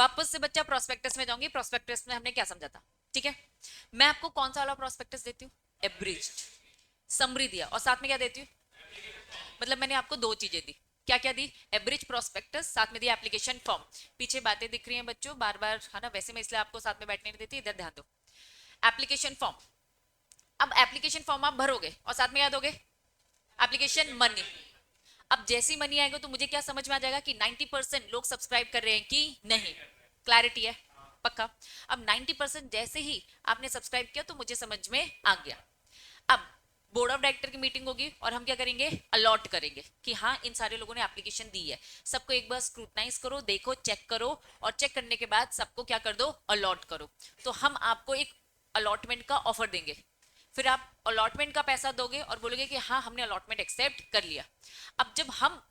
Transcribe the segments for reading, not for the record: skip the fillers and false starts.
वापस से बच्चा प्रोस्पेक्टस में जाऊंगी। प्रोस्पेक्टस में हमने क्या समझा था, ठीक है। मैं आपको कौन सा वाला प्रोस्पेक्टस देती हूँ, एब्रिज्ड समरी दिया, और साथ में क्या देती हूँ, मतलब मैंने आपको दो चीजें दी। क्या क्या दी, एब्रिज प्रोस्पेक्टस, साथ में दिया एप्लीकेशन फॉर्म। पीछे बातें दिख रही हैं बच्चों बार बार, है ना, वैसे मैं इसलिए आपको साथ में बैठने नहीं देती, इधर ध्यान दो। एप्लीकेशन फॉर्म, अब एप्लीकेशन फॉर्म आप भरोगे और साथ में क्या दोगे, एप्लीकेशन मनी। अब जैसी मनी आएगा तो मुझे क्या समझ में आ जाएगा कि 90% लोग सब्सक्राइब कर रहे हैं कि नहीं, क्लैरिटी है, पक्का। अब 90% जैसे ही आपने सब्सक्राइब किया तो मुझे समझ में आ गया। अब बोर्ड ऑफ डायरेक्टर की मीटिंग होगी और हम क्या करेंगे, अलॉट करेंगे कि हाँ इन सारे लोगों ने एप्लीकेशन दी है, सबको एक बार स्क्रूटनाइज करो, देखो, चेक करो, और चेक करने के बाद सबको क्या कर दो, अलॉट करो। तो हम आपको एक अलॉटमेंट का ऑफर देंगे, फिर आप अलॉटमेंट का पैसा दोगे और बोलोगे कि हाँ हमने अलॉटमेंट एक्सेप्ट कर लिया। अब जब हम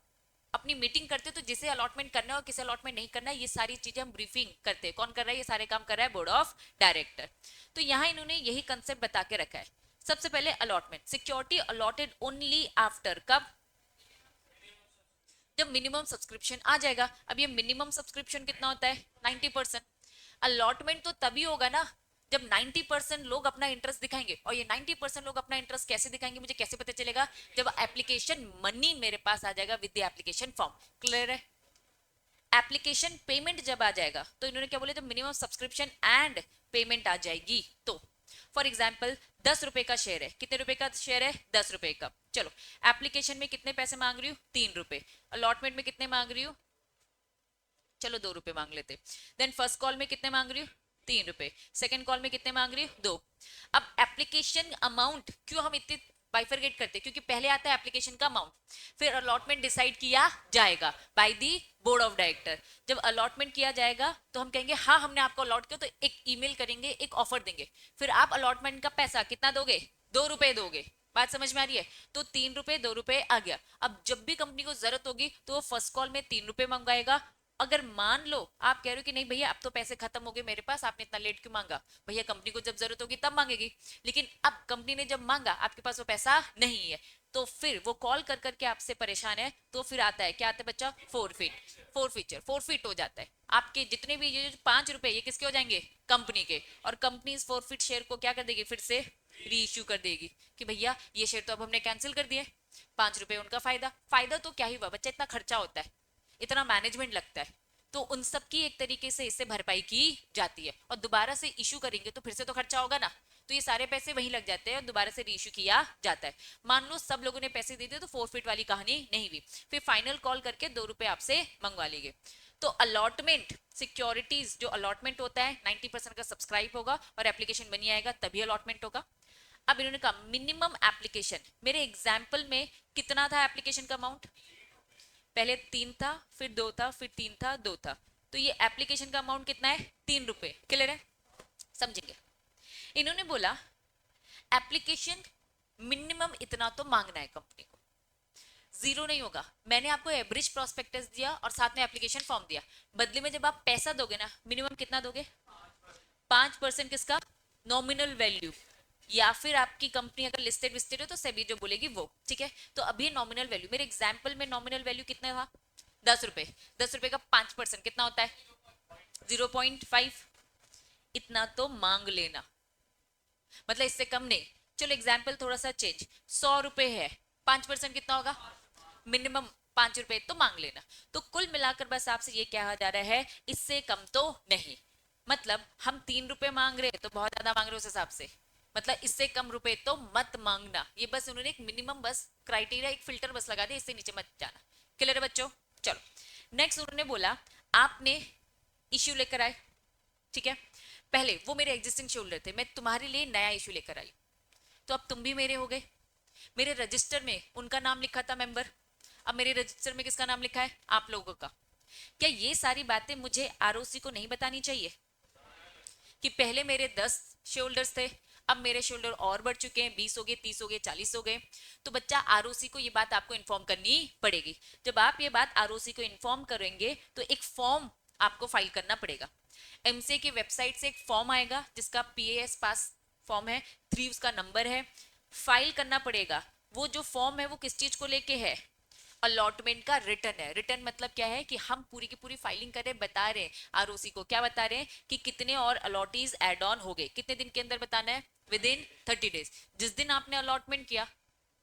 अपनी मीटिंग करते तो जिसे अलॉटमेंट करना है और किसे अलॉटमेंट नहीं करना है, ये सारी चीजें हम ब्रीफिंग करते हैं। कौन कर रहा है, ये सारे काम कर रहा है बोर्ड ऑफ डायरेक्टर। तो यहाँ इन्होंने यही कंसेप्ट बता के रखा है। सबसे पहले allotment, security allotted only after, कब, जब मिनिमम सब्सक्रिप्शन आ जाएगा। अब ये मिनिमम सब्सक्रिप्शन कितना होता है, 90%। अलॉटमेंट तो तभी होगा ना जब 90% लोग अपना इंटरेस्ट दिखाएंगे। और ये 90% लोग अपना इंटरेस्ट कैसे दिखाएंगे, मुझे कैसे पता चलेगा, जब एप्लीकेशन मनी मेरे पास आ जाएगा with the application form. Clear है। एप्लीकेशन पेमेंट जब आ जाएगा, तो इन्होंने क्या बोले, जब मिनिमम सब्सक्रिप्शन एंड पेमेंट आ जाएगी। तो फॉर एग्जाम्पल 10 रुपए का शेयर है, कितने रुपए का शेयर है, 10 रुपए का। चलो, एप्लीकेशन में कितने पैसे मांग रही हूँ, 3 रुपए। अलॉटमेंट में कितने मांग रही हूँ, चलो 2 रुपए मांग लेते। देन फर्स्ट कॉल में कितने मांग रही हूँ, 3 रुपए। सेकंड कॉल में कितने मांग रही हूँ, 2। अब एप्लीकेशन अमाउंट क्यों हम इतने बाइफरगेट करते हैं, क्योंकि पहले आता है एप्लीकेशन का अमाउंट, फिर अलॉटमेंट डिसाइड किया जाएगा by the board of director. जब अलॉटमेंट किया जाएगा तो हम कहेंगे हाँ हमने आपको अलॉट किया, तो एक ईमेल करेंगे, एक ऑफर देंगे, फिर आप अलॉटमेंट का पैसा कितना दोगे, 2 रुपए दोगे। बात समझ में आ रही है। तो 3 रुपए 2 रुपए आ गया। अब जब भी कंपनी को जरूरत होगी तो वो फर्स्ट कॉल में 3 रुपए मंगवाएगा। अगर मान लो आप कह रहे हो कि नहीं भैया अब तो पैसे खत्म हो गए मेरे पास, आपने इतना लेट क्यों मांगा, भैया कंपनी को जब जरूरत होगी तब मांगेगी। लेकिन अब कंपनी ने जब मांगा आपके पास वो पैसा नहीं है, तो फिर वो कॉल कर करके आपसे परेशान है, तो फिर आता है क्या, आता है बच्चा, फोर फीट हो जाता है। आपके जितने भी ये 5 रुपए ये किसके हो जाएंगे, कंपनी के। और कंपनी इस फोर फीट शेयर को क्या कर देगी, फिर से री इश्यू कर देगी कि भैया ये शेयर तो अब हमने कैंसिल कर दिए। 5 रुपए उनका फायदा, फायदा तो क्या ही हुआ बच्चा, इतना खर्चा होता है, इतना मैनेजमेंट लगता है, तो उन सब की एक तरीके से इससे भरपाई की जाती है। और दोबारा से इशू करेंगे तो फिर से तो खर्चा होगा ना, तो ये सारे पैसे वहीं लग जाते हैं और दोबारा से रीइश्यू किया जाता है। मान लो सब लोगों ने पैसे दे दिए तो फोर फीट वाली कहानी नहीं हुई, फिर फाइनल कॉल करके 2 रुपए आपसे मंगवा लेंगे। तो अलॉटमेंट सिक्योरिटीज, जो अलॉटमेंट होता है 90% का सब्सक्राइब होगा और एप्लीकेशन बनी आएगा तभी अलॉटमेंट होगा। अब इन्होंने कहा मिनिमम एप्लीकेशन, मेरे एग्जाम्पल में कितना था एप्लीकेशन का अमाउंट, पहले 3 था, फिर 2 था, फिर 3 था, 2 था, तो ये एप्लीकेशन का अमाउंट कितना है, 3 रुपए। क्लियर है, समझेंगे। इन्होंने बोला एप्लीकेशन मिनिमम इतना तो मांगना है कंपनी को, जीरो नहीं होगा। मैंने आपको एवरेज प्रोस्पेक्टस दिया और साथ में एप्लीकेशन फॉर्म दिया, बदले में जब आप पैसा दोगे ना, मिनिमम कितना दोगे, 5% किसका, नॉमिनल वैल्यू, या फिर आपकी कंपनी अगर लिस्टेड विस्टेड हो तो सेबी जो बोलेगी वो, ठीक है। तो अभी नॉमिनल वैल्यू, मेरे एग्जाम्पल में नॉमिनल वैल्यू कितना था, 10 रुपए। 10 रुपए का 5% कितना होता है, 0.5। इतना तो मांग लेना, मतलब इससे कम नहीं। चलो एग्जाम्पल थोड़ा सा चेंज, 100 रुपए है, 5% कितना होगा, मिनिमम 5 रुपए तो मांग लेना। तो कुल मिलाकर बस आपसे ये कहा जा रहा है इससे कम तो नहीं। मतलब हम 3 रुपए मांग रहे हैं तो बहुत ज्यादा मांग रहे उस हिसाब से, मतलब इससे कम रुपए तो मत मांगना। ये बस उन्होंने एक मिनिमम बस क्राइटेरिया, एक फिल्टर बस लगा दिया, इससे नीचे मत जाना। क्लियर है बच्चों। चलो नेक्स्ट उन्होंने बोला आपने इश्यू लेकर आए, ठीक है। पहले वो मेरे एग्जिस्टिंग शोल्डर थे, मैं तुम्हारे लिए नया इश्यू लेकर आई, तो अब तुम भी मेरे हो गए। मेरे रजिस्टर में उनका नाम लिखा था मेंबर, अब मेरे रजिस्टर में किसका नाम लिखा है, आप लोगों का। क्या ये सारी बातें मुझे आरओसी को नहीं बतानी चाहिए कि पहले मेरे 10 शोल्डर्स थे, अब मेरे शोल्डर और बढ़ चुके हैं, 20 हो गए, 30 हो गए, 40 हो गए। तो बच्चा आरओसी को ये बात आपको इन्फॉर्म करनी पड़ेगी। जब आप ये बात आरओसी को इन्फॉर्म करेंगे तो एक फॉर्म आपको फाइल करना पड़ेगा। एमसीए की वेबसाइट से एक फॉर्म आएगा जिसका पीएएस पास फॉर्म है, 3 उसका नंबर है, फाइल करना पड़ेगा। वो जो फॉर्म है वो किस चीज को लेके है, अलॉटमेंट का रिटर्न है। रिटर्न मतलब क्या है कि हम पूरी की पूरी फाइलिंग कर रहे हैं, बता रहे हैं आरओसी को, क्या बता रहे हैं कि कितने और अलॉटीज एड ऑन हो गए, कितने दिन के अंदर बताना है, विद इन 30 डेज। जिस दिन आपने अलॉटमेंट किया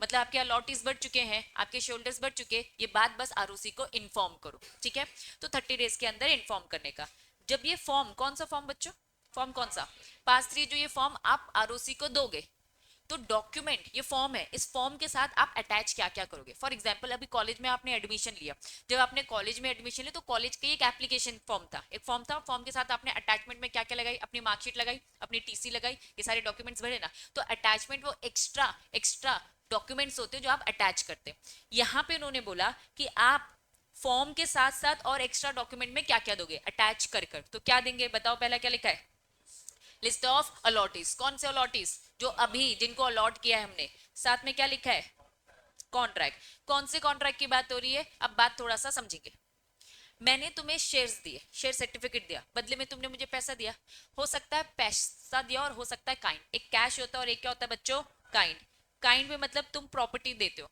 मतलब आपके अलॉटीज बढ़ चुके हैं, आपके शोल्डर्स बढ़ चुके, ये बात बस आरओसी को इन्फॉर्म करो, ठीक है। तो 30 डेज के अंदर इन्फॉर्म करने का। जब ये फॉर्म, कौन सा फॉर्म बच्चों, फॉर्म कौन सा, पास 3, जो ये फॉर्म आप आरओसी को दोगे, तो डॉक्यूमेंट ये फॉर्म है, इस फॉर्म के साथ आप अटैच क्या क्या करोगे। फॉर एग्जांपल अभी कॉलेज में आपने एडमिशन लिया, जब आपने कॉलेज में एडमिशन लिया तो कॉलेज का एक एप्लीकेशन फॉर्म था, एक फॉर्म था, फॉर्म के साथ आपने अटैचमेंट में क्या क्या लगाई, अपनी मार्कशीट लगाई, अपनी टीसी लगाई, ये सारे डॉक्यूमेंट्स भरे ना। तो अटैचमेंट वो एक्स्ट्रा एक्स्ट्रा डॉक्यूमेंट्स होते हैं जो आप अटैच करते हैं। यहाँ पे उन्होंने बोला कि आप फॉर्म के साथ साथ और एक्स्ट्रा डॉक्यूमेंट में क्या क्या दोगे अटैच कर कर, तो क्या देंगे बताओ, पहला क्या लिखा है, लिस्ट ऑफ अलॉटीज। कौन से अलॉटीज, जो अभी जिनको अलॉट किया है हमने। साथ में क्या लिखा है, कॉन्ट्रैक्ट। कौन से कॉन्ट्रैक्ट की बात हो रही है, अब बात थोड़ा सा समझेंगे। मैंने तुम्हें शेयर्स दिए, शेयर सर्टिफिकेट दिया, बदले में तुमने मुझे पैसा दिया। हो सकता है पैसा दिया और हो सकता है काइंड, एक कैश होता है और एक क्या होता है बच्चों, काइंड। काइंड में मतलब तुम प्रॉपर्टी देते हो,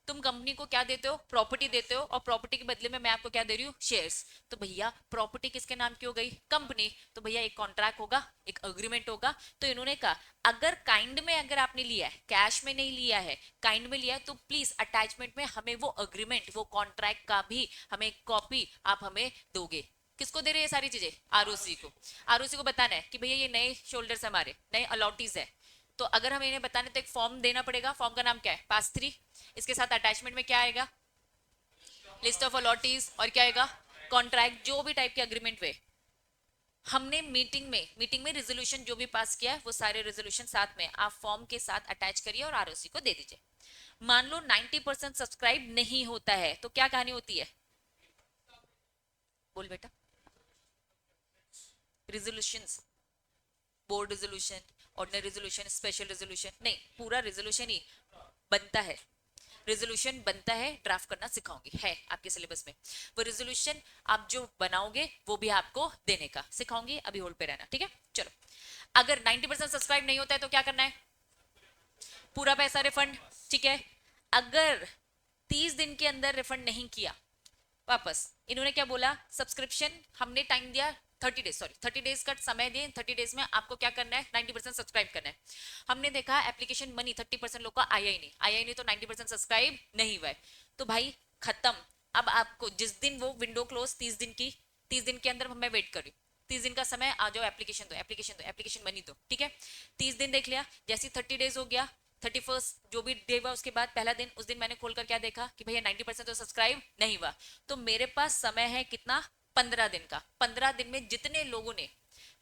तुम कंपनी को क्या देते हो, प्रॉपर्टी देते हो, और प्रॉपर्टी के बदले में मैं आपको क्या दे रही हूँ, शेयर्स। तो भैया प्रॉपर्टी किसके नाम की हो गई, कंपनी। तो भैया एक कॉन्ट्रैक्ट होगा, एक अग्रीमेंट होगा। तो इन्होंने कहा अगर काइंड में अगर आपने लिया है, कैश में नहीं लिया है, काइंड में लिया है, तो प्लीज अटैचमेंट में हमें वो अग्रीमेंट, वो कॉन्ट्रैक्ट का भी हमें कॉपी आप हमें दोगे। किसको दे रहे हैं ये सारी चीजें, आरओसी को। आरओसी को बताना है कि भैया ये नए शोल्डर्स हमारे नए अलॉटीज है। तो अगर हम इन्हें बताने तो एक फॉर्म देना पड़ेगा, फॉर्म का नाम क्या है, पास 3। इसके साथ अटैचमेंट में क्या आएगा, लिस्ट ऑफ अलॉटीज, और क्या आएगा, कॉन्ट्रैक्ट, जो भी टाइप के अग्रीमेंट हुए। हमने मीटिंग में रेजोल्यूशन जो भी पास किया है वो सारे रेजोल्यूशन साथ में आप फॉर्म के साथ अटैच करिए और आरओसी को दे दीजिए। मान लो 90% सब्सक्राइब नहीं होता है तो क्या कहानी होती है, बोल बेटा, resolutions, board resolution, ordinary resolution, special resolution, नहीं पूरा रेजोल्यूशन ही बनता है। रेजोल्यूशन बनता है, ड्राफ्ट करना सिखाऊंगी, है आपके सिलेबस में। वो रेजोल्यूशन आप जो बनाओगे वो भी आपको देने का सिखाऊंगी, अभी होल्ड पे रहना, ठीक है। चलो, अगर 90% सब्सक्राइब नहीं होता है तो क्या करना है, पूरा पैसा रिफंड, ठीक है। अगर 30 दिन के अंदर रिफंड नहीं किया वापस, इन्होंने क्या बोला, सब्सक्रिप्शन हमने टाइम दिया 30 डेज, सॉरी 30 डेज का समय दिए, 30 डेज में आपको क्या करना है, 90% सब्सक्राइब करना है। हमने देखा एप्लीकेशन मनी 30% लोग का आया ही नहीं, आया ही नहीं, तो 90% सब्सक्राइब नहीं हुआ है। तो भाई खत्म। अब आपको जिस दिन वो विंडो क्लोज 30 दिन की, 30 दिन के अंदर मैं वेट कर रही हूँ, 30 दिन का समय, आ जाओ एप्लीकेशन दो, एप्लीकेशन दो, एप्लीकेशन मनी दो, ठीक है। 30 दिन देख लिया, जैसे 30 डेज हो गया, 31st जो भी डे हुआ उसके बाद पहला दिन, उस दिन मैंने खोलकर क्या देखा कि भैया 90% तो सब्सक्राइब नहीं हुआ। तो मेरे पास समय है कितना, 15 दिन का। 15 दिन में जितने लोगों ने,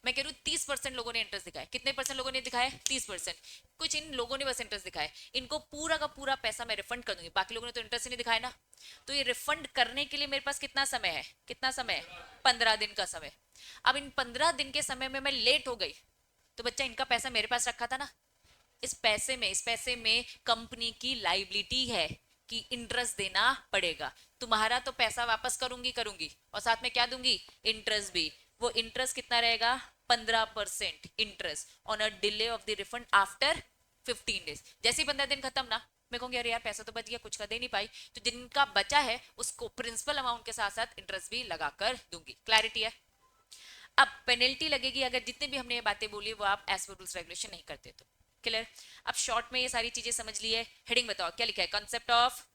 मैं कह रही हूँ 30% लोगों ने इंटरेस्ट दिखाया, कितने परसेंट लोगों ने दिखाया, 30%। कुछ इन लोगों ने बस इंटरेस्ट दिखाया, इनको पूरा का पूरा पैसा मैं रिफंड कर दूंगी, बाकी लोगों ने तो इंटरेस्ट ही नहीं दिखाया ना। तो ये रिफंड करने के लिए मेरे पास कितना समय है, कितना समय है, 15 दिन का समय। अब इन 15 दिन के समय में मैं लेट हो गई तो बच्चा इनका पैसा मेरे पास रखा था ना, इस पैसे में कंपनी की लाइबिलिटी है कि इंटरेस्ट देना पड़ेगा। तुम्हारा तो पैसा वापस करूंगी करूंगी और साथ में क्या दूंगी, इंटरेस्ट भी। वो इंटरेस्ट कितना रहेगा, 15% interest on a delay of the refund after 15 days. जैसे ही 15 दिन खत्म ना, मैं कहूंगी अरे यार पैसा तो बच गया, कुछ का दे नहीं पाई, तो जिनका बचा है उसको प्रिंसिपल अमाउंट के साथ साथ इंटरेस्ट भी लगाकर दूंगी। क्लैरिटी है। अब पेनल्टी लगेगी अगर जितने भी हमने ये बातें बोली वो आप एज पर रूल्स रेगुलेशन नहीं करते तो। क्लियर। अब शॉर्ट में ये सारी चीजें समझ ली है। हेडिंग बताओ क्या लिखा है, कंसेप्ट ऑफ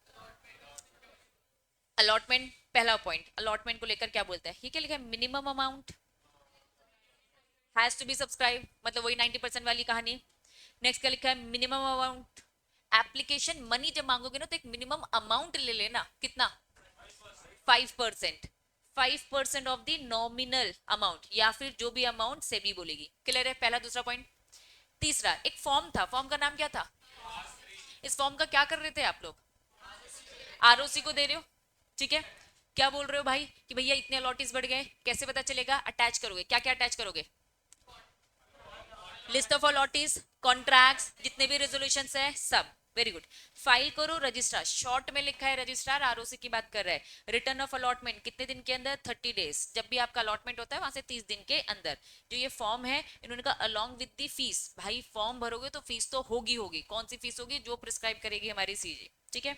अलॉटमेंट। पहला पॉइंट अलॉटमेंट को लेकर क्या बोलता है, ये क्या लिखा है, minimum amount has to be subscribe, मतलब वही 90% वाली कहानी। नेक्स्ट क्या लिखा है, मिनिमम अमाउंट, एप्लीकेशन मनी जब मांगोगे ना तो एक मिनिमम अमाउंट ले लेना, कितना, 5%, 5% ऑफ द नॉमिनल अमाउंट, या फिर जो भी अमाउंट सेबी बोलेगी। क्लियर है, पहला। दूसरा पॉइंट, तीसरा एक फॉर्म था, फॉर्म का नाम क्या था, इस फॉर्म का क्या कर रहे थे आप लोग, आरओसी को दे रहे हो, ठीक है। क्या बोल रहे हो भाई कि भैया इतने अलॉटीज बढ़ गए, कैसे पता चलेगा, अटैच करोगे, क्या क्या अटैच करोगे, लिस्ट ऑफ अलॉटीज, कॉन्ट्रैक्ट्स, जितने भी रेजोल्यूशन है सब। Very good. फाइल करो रजिस्ट्रार, शॉर्ट में लिखा है रजिस्ट्रार, आरओसी की बात कर रहा है। रिटर्न ऑफ अलॉटमेंट कितने दिन के अंदर, 30 डेज, जब भी आपका अलॉटमेंट होता है वहां से 30 दिन के अंदर। जो ये फॉर्म है इन्होंने कहा अलोंग विद दी फीस, भाई फॉर्म भरोगे तो फीस तो होगी होगी, कौन सी फीस होगी, जो प्रिस्क्राइब करेगी हमारी सीजी, ठीक है।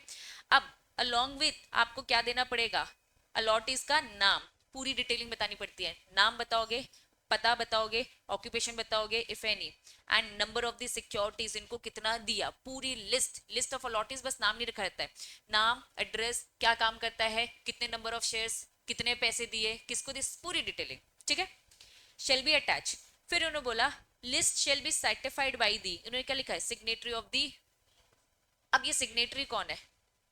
अब अलोंग विथ आपको क्या देना पड़ेगा, अलॉटीज का नाम, पूरी डिटेलिंग बतानी पड़ती है, नाम बताओगे, पता बताओगे, ऑक्यूपेशन बताओगे if any, and number of the securities, इनको कितना दिया, पूरी लिस्ट, लिस्ट ऑफ अलॉटीज, बस नाम नहीं रखा रहता है, नाम, एड्रेस, क्या काम करता है, कितने नंबर ऑफ शेयर्स, कितने पैसे दिए, किसको दिए, पूरी डिटेलिंग, ठीक है। शेल बी अटैच, फिर उन्होंने बोला list shall be certified by the, इन्होंने क्या लिखा है, सिग्नेटरी ऑफ दी। अब ये सिग्नेटरी कौन है,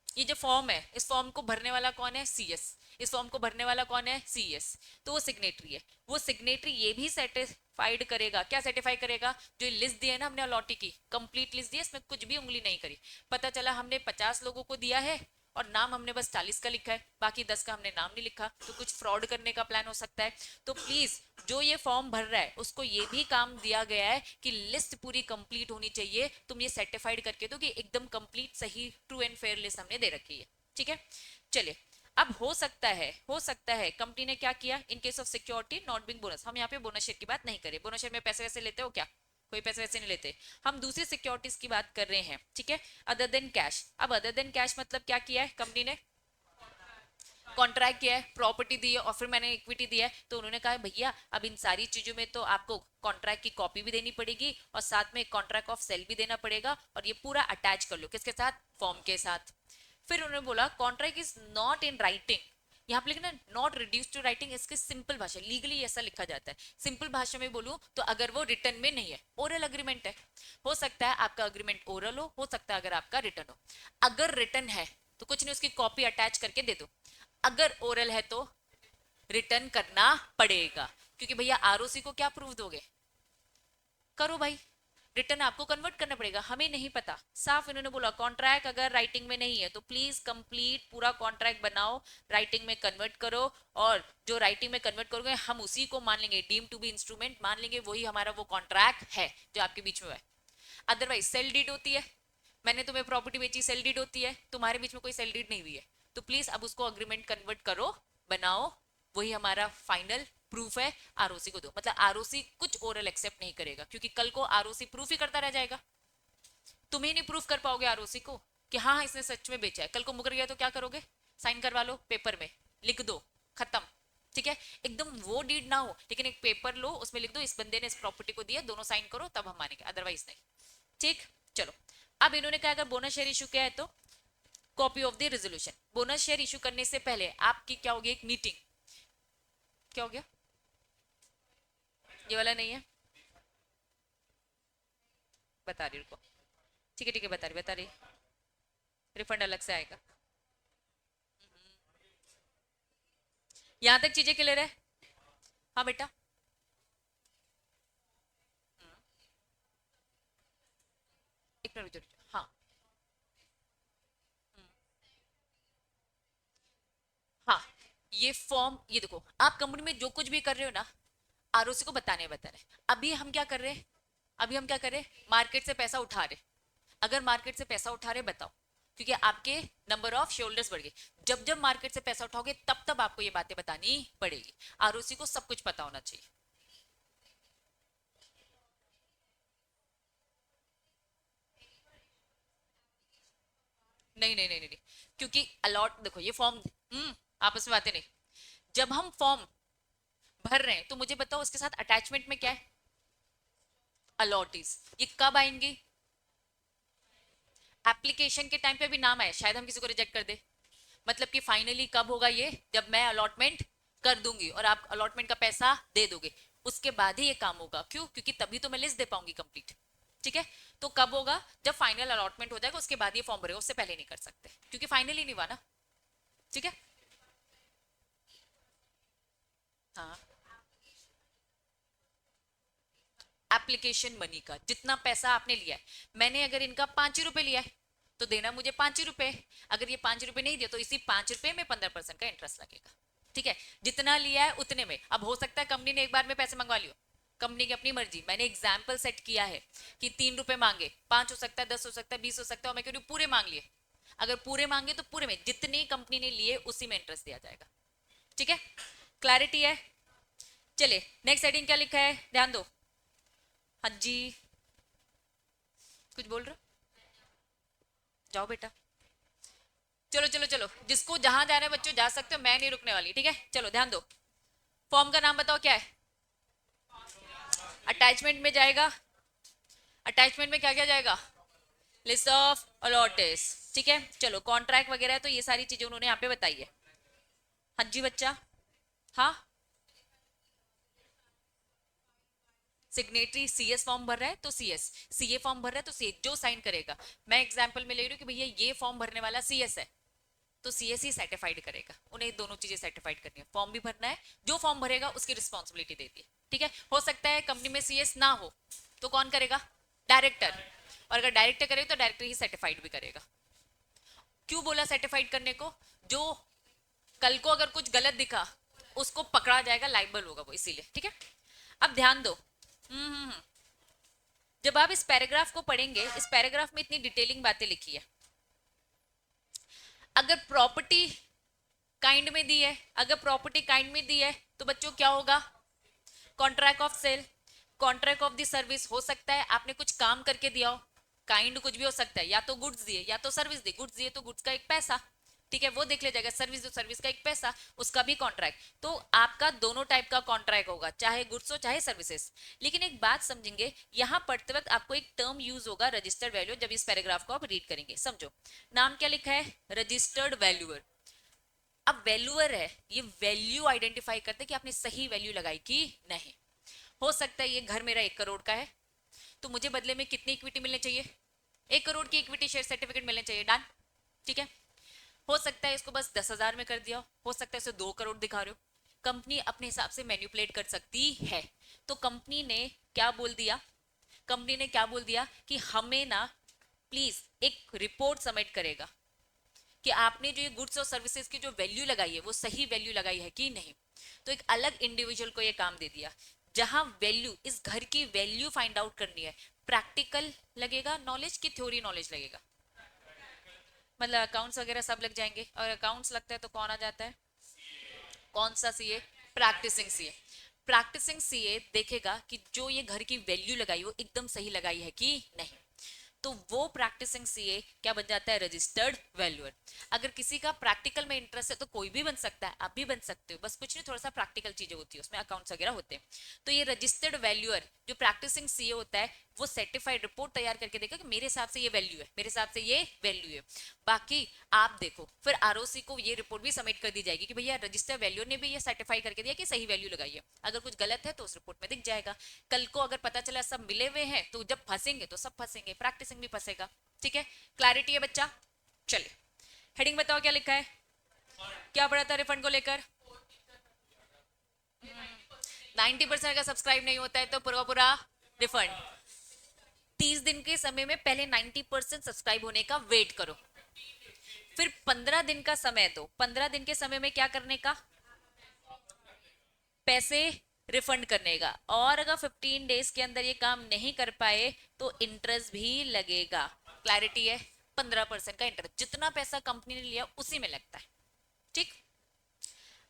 ये जो फॉर्म है, इस फॉर्म को भरने वाला कौन है, सीएस, इस फॉर्म को भरने वाला कौन है, सीएस, तो वो सिग्नेटरी है। वो सिग्नेटरी ये भी सर्टिफाइड करेगा, क्या सर्टिफाई करेगा, जो लिस्ट दी है ना हमने अलॉटी की, कंप्लीट लिस्ट दी है, इसमें कुछ भी उंगली नहीं करी, पता चला हमने 50 लोगों को दिया है और नाम हमने बस 40 का लिखा है, बाकी 10 का हमने नाम नहीं लिखा, तो कुछ फ्रॉड करने का प्लान हो सकता है। तो प्लीज जो ये फॉर्म भर रहा है उसको ये भी काम दिया गया है कि लिस्ट पूरी कंप्लीट होनी चाहिए, तुम ये सर्टिफाइड करके दो कि एकदम कंप्लीट सही ट्रू एंड फेयर लिस्ट हमने दे रखी है, ठीक है। चलिए, अब हो सकता है कंपनी ने क्या किया, in case of security not being bonus, हम यहाँ पे बोनस शेयर की बात नहीं करें, बोनस शेयर में पैसे वैसे लेते हो क्या, कोई पैसे वैसे नहीं लेते, हम दूसरी सिक्योरिटीज की बात कर रहे हैं, ठीक है, अदर देन कैश। अब अदर देन कैश मतलब क्या किया है कंपनी ने, कॉन्ट्रैक्ट किया है, प्रॉपर्टी दी है और फिर मैंने इक्विटी दिया है, तो उन्होंने कहा भैया अब इन सारी चीजों में तो आपको कॉन्ट्रैक्ट की कॉपी भी देनी पड़ेगी और साथ में कॉन्ट्रैक्ट ऑफ सेल भी देना पड़ेगा, और ये पूरा अटैच कर लो किसके साथ, फॉर्म के साथ। फिर उन्होंने बोला contract is not in writing, यहाँ पे लिखना नॉट रिड्यूस टू राइटिंग, इसकी सिंपल भाषा, लीगली ऐसा लिखा जाता है, सिंपल भाषा में बोलूं तो अगर वो रिटर्न में नहीं है, ओरल अग्रीमेंट है, हो सकता है आपका अग्रीमेंट ओरल हो सकता है अगर आपका रिटर्न हो, अगर रिटर्न है तो कुछ नहीं, उसकी कॉपी अटैच करके दे दो, अगर ओरल है तो रिटर्न करना पड़ेगा, क्योंकि भैया आरओसी को क्या प्रूफ दोगे, करो भाई, रिटर्न आपको कन्वर्ट करना पड़ेगा, हमें नहीं पता, साफ इन्होंने बोला कॉन्ट्रैक्ट अगर राइटिंग में नहीं है तो प्लीज कंप्लीट पूरा कॉन्ट्रैक्ट बनाओ, राइटिंग में कन्वर्ट करो, और जो राइटिंग में कन्वर्ट करोगे हम उसी को मान लेंगे, डीम टू बी इंस्ट्रूमेंट मान लेंगे, वही हमारा वो कॉन्ट्रैक्ट है जो आपके बीच में है। अदरवाइज सेल डीड होती है, मैंने तुम्हें प्रॉपर्टी बेची, सेल डीड होती है, तुम्हारे बीच में कोई सेल डीड नहीं हुई है, तो प्लीज अब उसको अग्रीमेंट कन्वर्ट करो, बनाओ, वही हमारा फाइनल प्रूफ है, आरओसी को दो, मतलब आरओसी कुछ ओरल एक्सेप्ट नहीं करेगा, क्योंकि कल को आरओसी प्रूफ ही करता रह जाएगा, तुम ही नहीं प्रूफ कर पाओगे आरओसी को कि हाँ इसने सच में बेचा है, कल को मुकर गया तो क्या करोगे, साइन करवा लो पेपर में, लिख दो, खत्म, ठीक है, एकदम वो डीड ना हो लेकिन एक पेपर लो उसमें लिख दो इस बंदे ने इस प्रॉपर्टी को दिया, दोनों साइन करो तब हम मानेंगे, अदरवाइज नहीं, ठीक। चलो, अब इन्होंने कहा अगर बोनस शेयर इशू किया है तो copy of the resolution, bonus share issue करने से पहले आपकी क्या होगी, एक मीटिंग, क्या हो गया, ये वाला नहीं है, बता रही रुको, ठीक है बता रही, रिफंड अलग से आएगा, यहां तक चीजें क्लियर है, हाँ बेटा, एक मिनट रुक जाओ, हाँ, हाँ, ये फॉर्म, ये देखो आप कंपनी में जो कुछ भी कर रहे हो ना, आरओसी को बताने, अभी हम क्या कर रहे हैं, अभी हम क्या कर रहे हैं, मार्केट से पैसा उठा रहे, अगर मार्केट से पैसा उठा रहे बताओ, क्योंकि आपके नंबर ऑफ शेयरहोल्डर्स बढ़ गए, जब जब मार्केट से पैसा उठाओगे तब तब आपको ये बातें बतानी पड़ेगी, आरओसी को सब कुछ पता होना चाहिए, नहीं, क्योंकि अलॉट देखो ये फॉर्म, आपस में बातें नहीं, जब हम फॉर्म भर रहे हैं तो मुझे बताओ उसके साथ अटैचमेंट में क्या है, अलॉटीज, ये कब आएंगी, एप्लीकेशन के टाइम पे भी नाम आए, शायद हम किसी को रिजेक्ट कर दे, मतलब कि फाइनली कब होगा ये, जब मैं अलॉटमेंट कर दूंगी और आप अलॉटमेंट का पैसा दे दोगे, उसके बाद ही ये काम होगा, क्यों, क्योंकि तभी तो मैं लिस्ट दे पाऊंगी कंप्लीट, ठीक है, तो कब होगा, जब फाइनल अलॉटमेंट हो जाएगा उसके बाद ये फॉर्म भरेगा, उससे पहले नहीं कर सकते क्योंकि फाइनली नहीं हुआ ना, ठीक है, हाँ, एप्लीकेशन मनी का जितना पैसा आपने लिया है, मैंने अगर इनका 5 रुपए लिया है तो देना मुझे 5 रुपए, अगर ये 5 रुपए नहीं दिया तो इसी 5 रुपए में 15% का इंटरेस्ट लगेगा, ठीक है, जितना लिया है उतने में, अब हो सकता है कंपनी ने एक बार में पैसे मंगवा लियो, कंपनी की अपनी मर्जी, मैंने एग्जाम्पल सेट किया है कि 3 रुपए मांगे, 5 हो सकता है, 10 हो सकता है, 20 हो सकता है, और मैं कह रही हूँ पूरे मांग लिए, अगर पूरे मांगे तो पूरे में जितनी कंपनी ने लिए उसी में इंटरेस्ट दिया जाएगा, ठीक है, क्लैरिटी है। चलिए नेक्स्ट हेडिंग क्या लिखा है, ध्यान दो, हाँ जी, कुछ बोल रहे हो, जाओ बेटा, चलो चलो चलो, जिसको जहां जाना है बच्चों जा सकते हो, मैं नहीं रुकने वाली, ठीक है। चलो ध्यान दो, फॉर्म का नाम बताओ क्या है। अटैचमेंट में जाएगा, अटैचमेंट में क्या क्या जाएगा, लिस्ट ऑफ अलॉटेस, ठीक है। चलो कॉन्ट्रैक्ट वगैरह है, तो ये सारी चीजें उन्होंने यहाँ पे बताई है। हाँ जी बच्चा, हाँ सिग्नेटरी सीएस फॉर्म भर रहा है तो सीएस, सीए फॉर्म भर रहा है तो सीए, जो साइन करेगा। मैं एग्जांपल में ले रही हूँ कि भैया ये फॉर्म भरने वाला सीएस है, तो सीएस ही सर्टिफाइड करेगा। उन्हें दोनों चीजें सर्टिफाइड करनी है, फॉर्म भी भरना है, जो फॉर्म भरेगा उसकी रिस्पॉन्सिबिलिटी देती है, ठीक है। हो सकता है कंपनी में सीएस ना हो, तो कौन करेगा, डायरेक्टर, और अगर डायरेक्टर करेगा तो डायरेक्टर ही सर्टिफाइड भी करेगा। क्यों बोला सर्टिफाइड करने को, जो कल को अगर कुछ गलत दिखा उसको पकड़ा जाएगा, लाइबल होगा वो, इसीलिए, ठीक है। अब ध्यान दो, जब आप इस पैराग्राफ को पढ़ेंगे, इस पैराग्राफ में इतनी डिटेलिंग बातें लिखी है। अगर प्रॉपर्टी काइंड में दी है, अगर प्रॉपर्टी काइंड में दी है तो बच्चों क्या होगा, contract of sale, contract of the service. हो सकता है आपने कुछ काम करके दिया हो, काइंड कुछ भी हो सकता है, या तो गुड्स दिए या तो सर्विस दी, गुड्स दिए तो गुड्स का एक पैसा, ठीक है, वो देख लिया जाएगा, सर्विस तो सर्विस का एक पैसा, उसका भी कॉन्ट्रैक्ट। तो आपका दोनों टाइप का कॉन्ट्रैक्ट होगा, चाहे गुड्स हो चाहे सर्विसेज। लेकिन एक बात समझेंगे, यहां पढ़ते वक्त आपको एक टर्म यूज होगा रजिस्टर्ड वैल्यू, जब इस पैराग्राफ को आप रीड करेंगे, समझो। नाम क्या लिखा है, रजिस्टर्ड वैल्यूअर। अब वैल्यूअर है, ये वैल्यू आइडेंटिफाई करते हैं कि आपने सही वैल्यू लगाई कि नहीं। हो सकता है ये घर मेरा 1 करोड़ का है, तो मुझे बदले में कितनी इक्विटी मिलनी चाहिए, 1 करोड़ की इक्विटी शेयर सर्टिफिकेट मिलने चाहिए, डन, ठीक है। हो सकता है इसको बस 10,000 में कर दिया, हो सकता है इसे 2 करोड़ दिखा रहे हो। कंपनी अपने हिसाब से मैन्युपुलेट कर सकती है। तो कंपनी ने क्या बोल दिया, कंपनी ने क्या बोल दिया कि हमें ना प्लीज एक रिपोर्ट सबमिट करेगा कि आपने जो ये गुड्स और सर्विसेज की जो वैल्यू लगाई है वो सही वैल्यू लगाई है कि नहीं। तो एक अलग इंडिविजुअल को ये काम दे दिया, जहां वैल्यू, इस घर की वैल्यू फाइंड आउट करनी है। प्रैक्टिकल लगेगा नॉलेज की थ्योरी नॉलेज लगेगा, मतलब अकाउंट्स वगैरह सब लग जाएंगे, और अकाउंट्स लगता है तो कौन आ जाता है, कौन सा CA, practising CA. Practising CA देखेगा कि जो ये घर की वैल्यू लगाई वो एकदम सही लगाई है कि नहीं। तो वो प्रैक्टिसिंग सीए क्या बन जाता है, रजिस्टर्ड वैल्यूअर। अगर किसी का प्रैक्टिकल में इंटरेस्ट है तो कोई भी बन सकता है, आप भी बन सकते हो, बस कुछ नहीं, थोड़ा सा प्रैक्टिकल चीजें होती है उसमें, अकाउंट्स वगैरह होते हैं। तो ये रजिस्टर्ड वैल्यूअर जो प्रैक्टिसिंग सीए होता है, वो सर्टिफाइड रिपोर्ट तैयार करके देगा कि मेरे हिसाब से ये वैल्यू है, मेरे हिसाब से ये वैल्यू है। बाकी आप देखो, फिर आरओसी को ये रिपोर्ट भी सबमिट कर दी जाएगी कि भैया रजिस्टर वैल्यूअर ने भी ये सर्टिफाई करके दिया कि सही वैल्यू लगाई है। अगर कुछ गलत है तो उस रिपोर्ट में दिख जाएगा। कल को अगर पता चला सब मिले हुए हैं, तो जब फंसेंगे तो सब फंसेंगे, प्रैक्टिसिंग भी फंसेगा, ठीक है। क्लैरिटी है बच्चा, चलिए हेडिंग बताओ क्या लिखा है, क्या पढ़ा था रिफंड को लेकर। 90% का सब्सक्राइब नहीं होता है तो पूरा पूरा रिफंड। 30 दिन के समय में पहले 90% सब्सक्राइब होने का वेट करो, फिर 15 दिन का समय दो। 15 दिन के समय में क्या करने का, पैसे रिफंड करने का। और अगर 15 डेज के अंदर ये काम नहीं कर पाए तो इंटरेस्ट भी लगेगा। क्लैरिटी है, 15% का इंटरेस्ट, जितना पैसा कंपनी ने लिया उसी में लगता है, ठीक।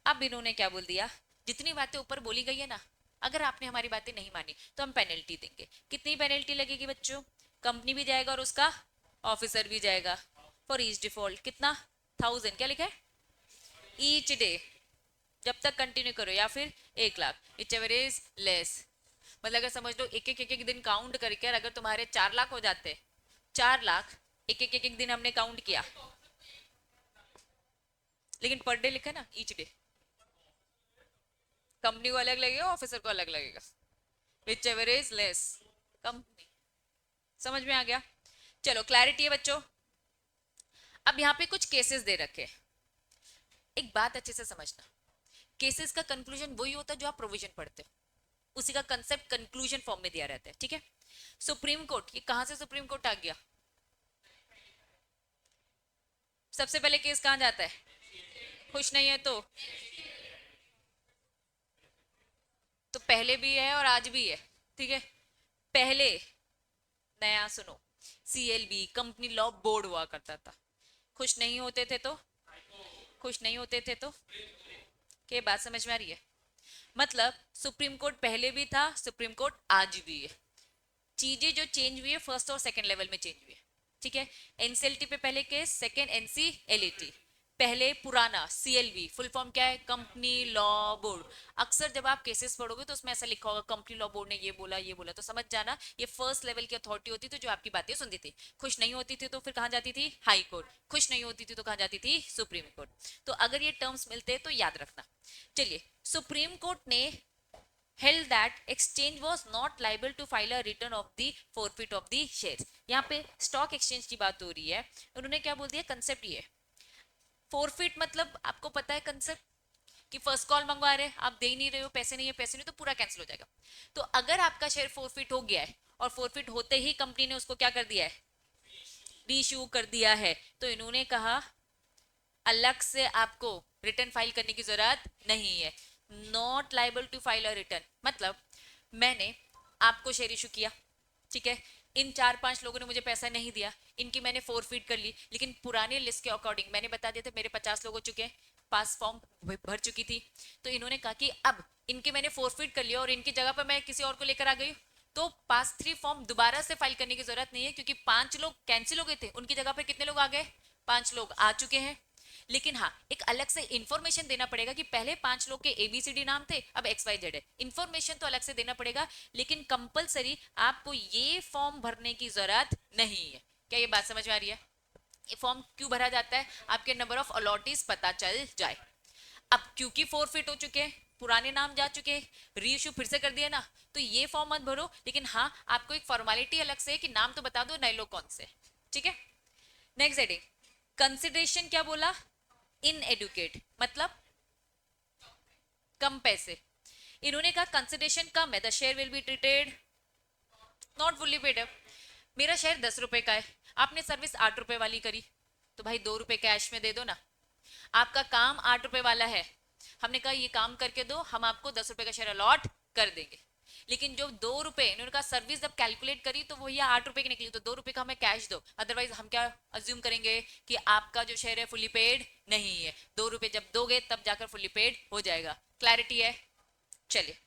अब इन्होंने क्या बोल दिया, जितनी बातें ऊपर बोली गई है ना, अगर आपने हमारी बातें नहीं मानी तो हम पेनल्टी देंगे। कितनी पेनल्टी लगेगी बच्चों, कंपनी भी जाएगा और उसका ऑफिसर भी जाएगा। फॉर ईच डिफॉल्ट कितना, 1000, क्या लिखा है, ईच डे, जब तक कंटिन्यू करो, या फिर 1 lakh, etch ever is less. मतलब अगर समझ लो एक एक दिन काउंट करके अगर तुम्हारे 4 लाख हो जाते, 4 लाख एक एक दिन हमने काउंट किया, लेकिन पर डे लिखा है ना, ईच डे, कंपनी को अलग लगेगा, ऑफिसर को अलग लगेगा, which ever is less company. समझ में आ गया, चलो क्लैरिटी है बच्चों। अब यहाँ पे कुछ केसेस दे रखे, एक बात अच्छे से समझना, केसेस का कंक्लूजन वही होता है जो आप प्रोविजन पढ़ते हो, उसी का कंसेप्ट कंक्लूजन फॉर्म में दिया रहता है, ठीक है। सुप्रीम कोर्ट, ये कहां से सुप्रीम कोर्ट आ गया, सबसे पहले केस कहां जाता है, खुश नहीं है तो पहले भी है और आज भी है, ठीक है। पहले नया सुनो, सीएलबी कंपनी लॉ बोर्ड हुआ करता था, खुश नहीं होते थे तो, खुश नहीं होते थे तो, क्या बात समझ में आ रही है। मतलब सुप्रीम कोर्ट पहले भी था, सुप्रीम कोर्ट आज भी है। चीजें जो चेंज हुई है फर्स्ट और सेकंड लेवल में चेंज हुई है, ठीक है। एनसीएलटी पे पहले केस, सेकेंड एनसीएलटी, पहले पुराना सीएलवी, फुल फॉर्म क्या है, कंपनी लॉ बोर्ड। अक्सर जब आप केसेस पढ़ोगे तो उसमें ऐसा लिखा होगा कंपनी लॉ बोर्ड ने ये बोला, तो समझ जाना ये फर्स्ट लेवल की अथॉरिटी होती थी जो आपकी बातें सुनती थी। खुश नहीं होती थी तो फिर कहाँ जाती थी, हाई कोर्ट, खुश नहीं होती थी तो कहाँ जाती थी, सुप्रीम कोर्ट। तो अगर ये टर्म्स मिलते तो याद रखना। चलिए, सुप्रीम कोर्ट ने held that exchange was not liable to file a return of the forfeit of the shares। यहाँ पे स्टॉक एक्सचेंज की बात हो रही है, उन्होंने क्या बोल दिया, कंसेप्ट ये फोरफिट मतलब आपको पता है कंसेप्ट कि फर्स्ट कॉल मंगवा रहे हैं, आप दे ही नहीं रहे हो, पैसे नहीं है, पैसे नहीं तो पूरा कैंसिल हो जाएगा। तो अगर आपका शेयर फोरफिट हो गया है और फोरफिट होते ही कंपनी ने उसको क्या कर दिया है, रीइश्यू कर दिया है, तो इन्होंने कहा अलग से आपको रिटर्न फाइल करने की जरूरत नहीं है। Not liable to file a return मतलब मैंने आपको शेयर इशू किया, ठीक है, इन 4-5 लोगों ने मुझे पैसा नहीं दिया, इनकी मैंने फोरफिट कर ली, लेकिन पुराने लिस्ट के अकॉर्डिंग मैंने बता दिया था मेरे 50 लोग हो चुके हैं, पास फॉर्म भर चुकी थी, तो इन्होंने कहा कि अब इनके मैंने फोरफिट कर लिया और इनकी जगह पर मैं किसी और को लेकर आ गई, तो पास 3 फॉर्म दोबारा से फाइल करने की जरूरत नहीं है, क्योंकि 5 लोग कैंसिल हो गए थे, उनकी जगह पर कितने लोग आ गए, 5 लोग आ चुके हैं। लेकिन हाँ, एक अलग से इंफॉर्मेशन देना पड़ेगा कि पहले 5 लोग के एबीसीडी नाम थे, अब XYZ है, इंफॉर्मेशन तो अलग से देना पड़ेगा, लेकिन कंपलसरी आपको ये फॉर्म भरने की जरूरत नहीं है। क्या ये बात समझ में आ रही है? ये फॉर्म क्यों भरा जाता है, आपके नंबर ऑफ अलॉटीज पता चल जाए। अब क्योंकि फोरफिट हो चुके हैं, पुराने नाम जा चुके हैं, रीइश्यू फिर से कर दिया ना, तो ये फॉर्म मत भरो, लेकिन हाँ आपको एक फॉर्मेलिटी अलग से है कि नाम तो बता दो नए लोग कौन से, ठीक है। नेक्स्ट हेडिंग, कंसिडरेशन क्या बोला, इन एडुकेट मतलब कम पैसे। इन्होंने कहा कंसिडरेशन कम है, the share will be treated not fully paid up. मेरा शेयर 10 रुपए का है, आपने सर्विस 8 रुपए वाली करी, तो भाई 2 रुपए कैश में दे दो ना। आपका काम 8 रुपए वाला है, हमने कहा ये काम करके दो, हम आपको 10 रुपए का शेयर अलॉट कर देंगे, लेकिन जो 2 रुपए इन्होंने कहा सर्विस जब कैलकुलेट करी तो वो ये 8 रुपए की निकली, तो 2 रुपए का हमें कैश दो, अदरवाइज हम क्या अज्यूम करेंगे कि आपका जो शेयर है फुली पेड नहीं है, 2 रुपए जब दोगे तब जाकर फुली पेड हो जाएगा। क्लैरिटी है? चलिए